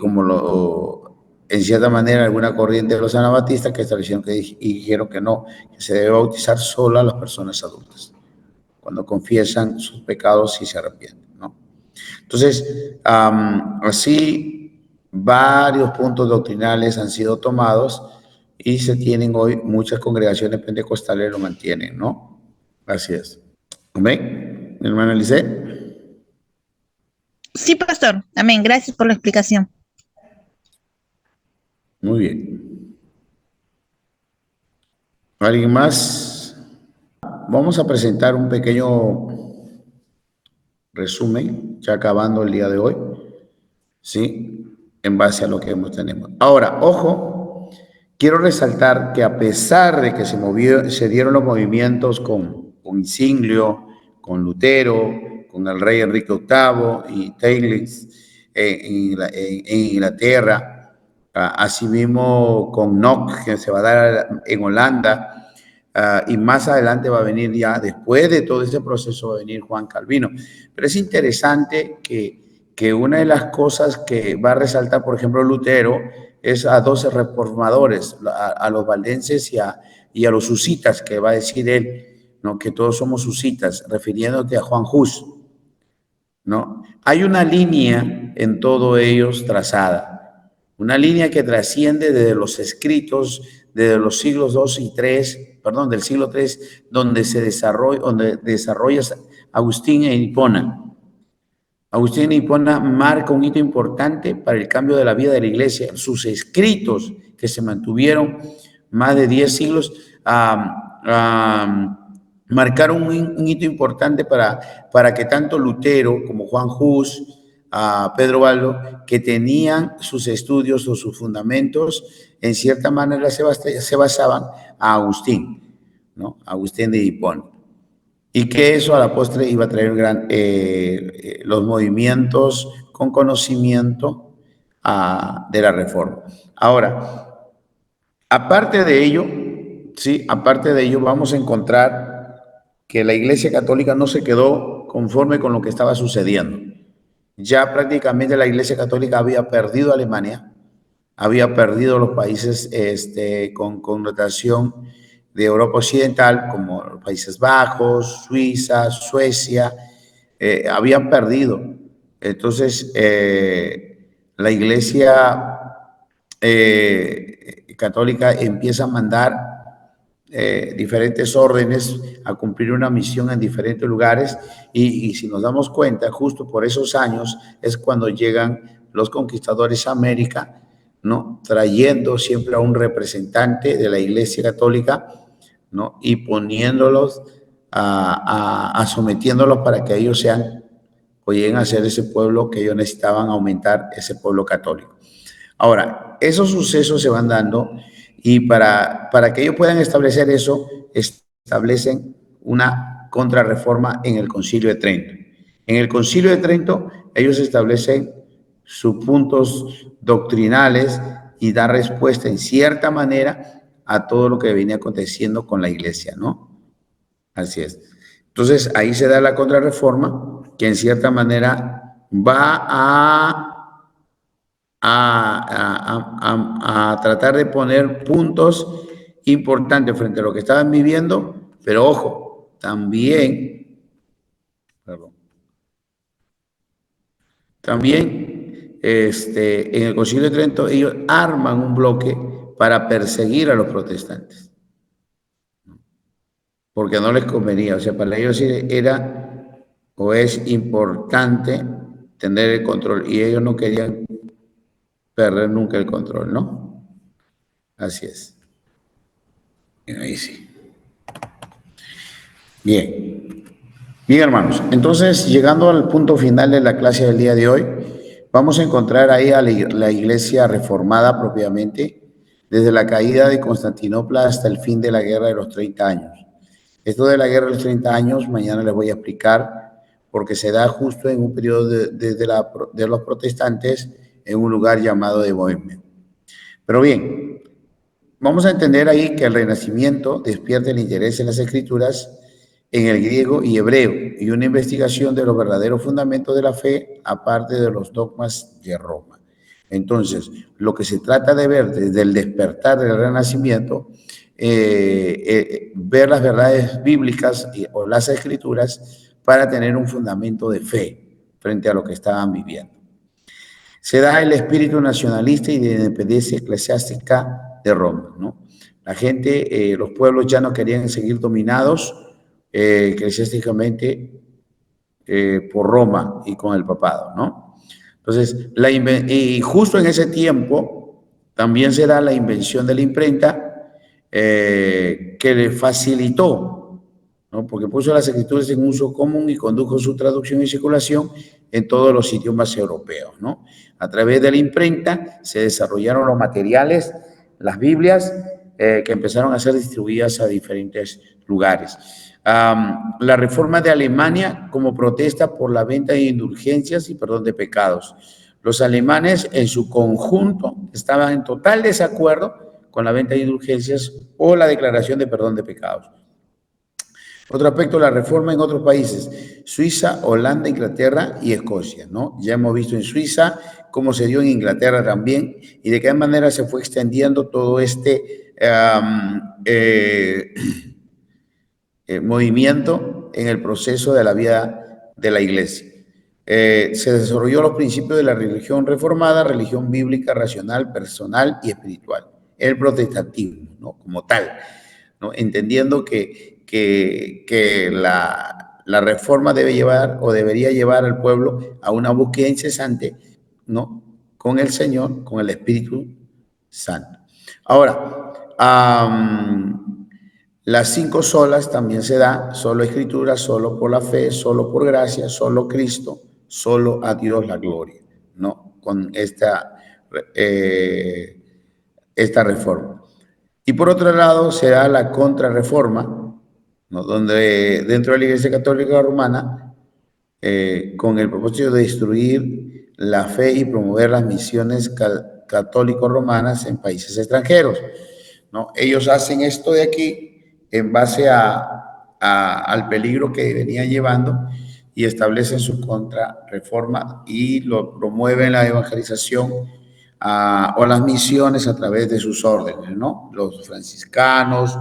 en cierta manera alguna corriente de los anabatistas que establecieron y dijeron que no, que se debe bautizar solo a las personas adultas, cuando confiesan sus pecados y se arrepienten, ¿no? Entonces, así varios puntos doctrinales han sido tomados y se tienen hoy, muchas congregaciones pentecostales lo mantienen, ¿no? Así es. ¿Amén? Mi hermana Lisset. Sí, pastor. Amén. Gracias por la explicación. Muy bien. ¿Alguien más? Vamos a presentar un pequeño resumen, ya acabando el día de hoy, ¿sí? En base a lo que tenemos. Ahora, ojo, quiero resaltar que a pesar de que se dieron los movimientos con Insiglio, con Lutero, con el rey Enrique VIII y Teylings en Inglaterra, así mismo con Knock, que se va a dar en Holanda, y más adelante va a venir ya, después de todo este proceso, va a venir Juan Calvino. Pero es interesante que una de las cosas que va a resaltar, por ejemplo, Lutero, es a 12 reformadores, a los valdenses y a los husitas, que va a decir él, ¿no? Que todos somos husitas, refiriéndote a Juan Hus, ¿no? Hay una línea en todos ellos trazada, una línea que trasciende desde los escritos, desde los siglos II y III, perdón, del siglo III, donde desarrolla Agustín e Hipona. Agustín de Hipona marca un hito importante para el cambio de la vida de la iglesia. Sus escritos, que se mantuvieron más de 10 siglos, marcaron un hito importante para que tanto Lutero como Juan Hus, Pedro Baldo, que tenían sus estudios o sus fundamentos, en cierta manera se basaban a Agustín, ¿no? Agustín de Hipona. Y que eso a la postre iba a traer los movimientos con conocimiento de la Reforma. Ahora, aparte de ello, ¿sí? Aparte de ello, vamos a encontrar que la Iglesia Católica no se quedó conforme con lo que estaba sucediendo. Ya prácticamente la Iglesia Católica había perdido Alemania, había perdido los países con connotación de Europa Occidental, como los Países Bajos, Suiza, Suecia, habían perdido. Entonces, la Iglesia Católica empieza a mandar diferentes órdenes a cumplir una misión en diferentes lugares y si nos damos cuenta, justo por esos años es cuando llegan los conquistadores a América, ¿no? Trayendo siempre a un representante de la Iglesia Católica, ¿no? Y poniéndolos, sometiéndolos para que ellos lleguen a ser ese pueblo que ellos necesitaban aumentar, ese pueblo católico. Ahora, esos sucesos se van dando y para que ellos puedan establecer eso, establecen una contrarreforma en el Concilio de Trento. En el Concilio de Trento, ellos establecen sus puntos doctrinales y dan respuesta en cierta manera a todo lo que venía aconteciendo con la iglesia, ¿no? Así es. Entonces, ahí se da la contrarreforma, que en cierta manera va a tratar de poner puntos importantes frente a lo que estaban viviendo, pero ojo, también en el Concilio de Trento ellos arman un bloque para perseguir a los protestantes, porque no les convenía, o sea, para ellos era o es importante tener el control y ellos no querían perder nunca el control, ¿no? Así es. Bien, ahí sí. Bien. Bien, hermanos. Entonces, llegando al punto final de la clase del día de hoy, vamos a encontrar ahí a la iglesia reformada propiamente, desde la caída de Constantinopla hasta el fin de la Guerra de los 30 años. Esto de la Guerra de los 30 años, mañana les voy a explicar, porque se da justo en un periodo de los protestantes en un lugar llamado de Bohemia. Pero bien, vamos a entender ahí que el Renacimiento despierta el interés en las escrituras en el griego y hebreo y una investigación de los verdaderos fundamentos de la fe aparte de los dogmas de Roma. Entonces, lo que se trata de ver desde el despertar del Renacimiento, ver las verdades bíblicas o las escrituras para tener un fundamento de fe frente a lo que estaban viviendo. Se da el espíritu nacionalista y de independencia eclesiástica de Roma, ¿no? La gente, los pueblos ya no querían seguir dominados eclesiásticamente por Roma y con el papado, ¿no? Entonces, y justo en ese tiempo también se da la invención de la imprenta que le facilitó, ¿no? Porque puso las escrituras en uso común y condujo su traducción y circulación en todos los idiomas europeos, ¿no? A través de la imprenta se desarrollaron los materiales, las Biblias, que empezaron a ser distribuidas a diferentes lugares. La reforma de Alemania como protesta por la venta de indulgencias y perdón de pecados. Los alemanes en su conjunto estaban en total desacuerdo con la venta de indulgencias o la declaración de perdón de pecados. Otro aspecto, la reforma en otros países, Suiza, Holanda, Inglaterra y Escocia, ¿no? Ya hemos visto en Suiza cómo se dio en Inglaterra también y de qué manera se fue extendiendo todo este movimiento en el proceso de la vida de la iglesia. Se desarrolló los principios de la religión reformada, religión bíblica, racional, personal y espiritual. El protestantismo, ¿no? Como tal, ¿no? Entendiendo que la reforma debe llevar o debería llevar al pueblo a una búsqueda incesante, ¿no? Con el Señor, con el Espíritu Santo. Ahora, las 5 solas también se da, solo escritura, solo por la fe, solo por gracia, solo Cristo, solo a Dios la gloria, ¿no? Con esta reforma. Y por otro lado se da la contrarreforma, ¿no? Donde dentro de la Iglesia Católica Romana, con el propósito de destruir la fe y promover las misiones católico-romanas en países extranjeros, ¿no? Ellos hacen esto de aquí en base al peligro que venían llevando y establecen su contrarreforma y lo promueven la evangelización o las misiones a través de sus órdenes, ¿no? Los franciscanos,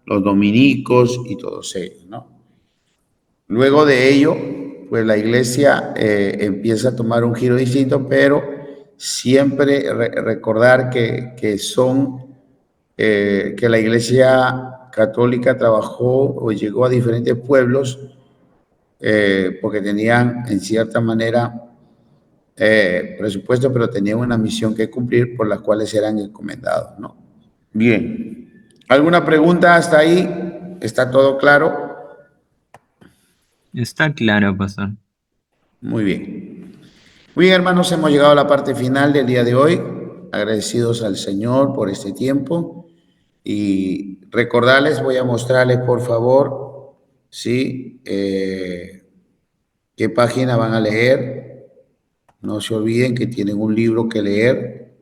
los dominicos y todos ellos, ¿no? Luego de ello, pues la iglesia empieza a tomar un giro distinto, pero siempre recordar que la iglesia católica trabajó o llegó a diferentes pueblos porque tenían en cierta manera presupuesto, pero tenían una misión que cumplir por las cuales eran encomendados, ¿no? Bien. ¿Alguna pregunta hasta ahí? ¿Está todo claro? Está claro, pastor. Muy bien. Muy bien, hermanos, hemos llegado a la parte final del día de hoy. Agradecidos al Señor por este tiempo. Y recordarles, voy a mostrarles, por favor, ¿sí? Qué página van a leer. No se olviden que tienen un libro que leer.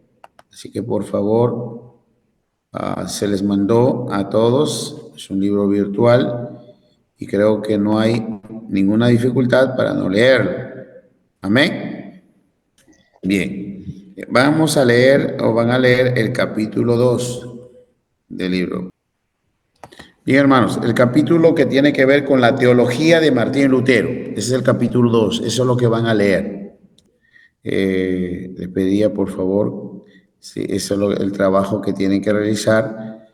Así que, por favor, se les mandó a todos. Es un libro virtual y creo que no hay ninguna dificultad para no leerlo. Amén. Bien. Vamos a leer o van a leer el capítulo 2 del libro. Bien, hermanos, el capítulo que tiene que ver con la teología de Martín Lutero. Ese es el capítulo 2. Eso es lo que van a leer. Les pedía, por favor, sí, eso es el trabajo que tienen que realizar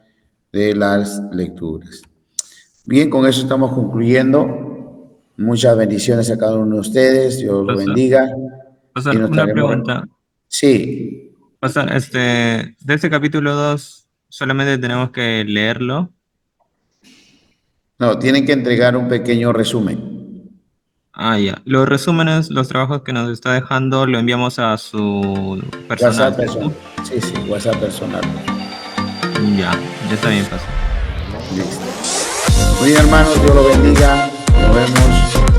de las lecturas. Bien, con eso estamos concluyendo. Muchas bendiciones a cada uno de ustedes. Dios los bendiga. Pastor, una pregunta. Sí. Pastor, de este capítulo 2 solamente tenemos que leerlo. No, tienen que entregar un pequeño resumen. Ah, ya. Los resúmenes, los trabajos que nos está dejando, lo enviamos a su personal. WhatsApp personal. Sí, sí, WhatsApp personal. Ya está bien, pastor. Listo. Muy bien, hermanos, Dios lo bendiga. Nos vemos.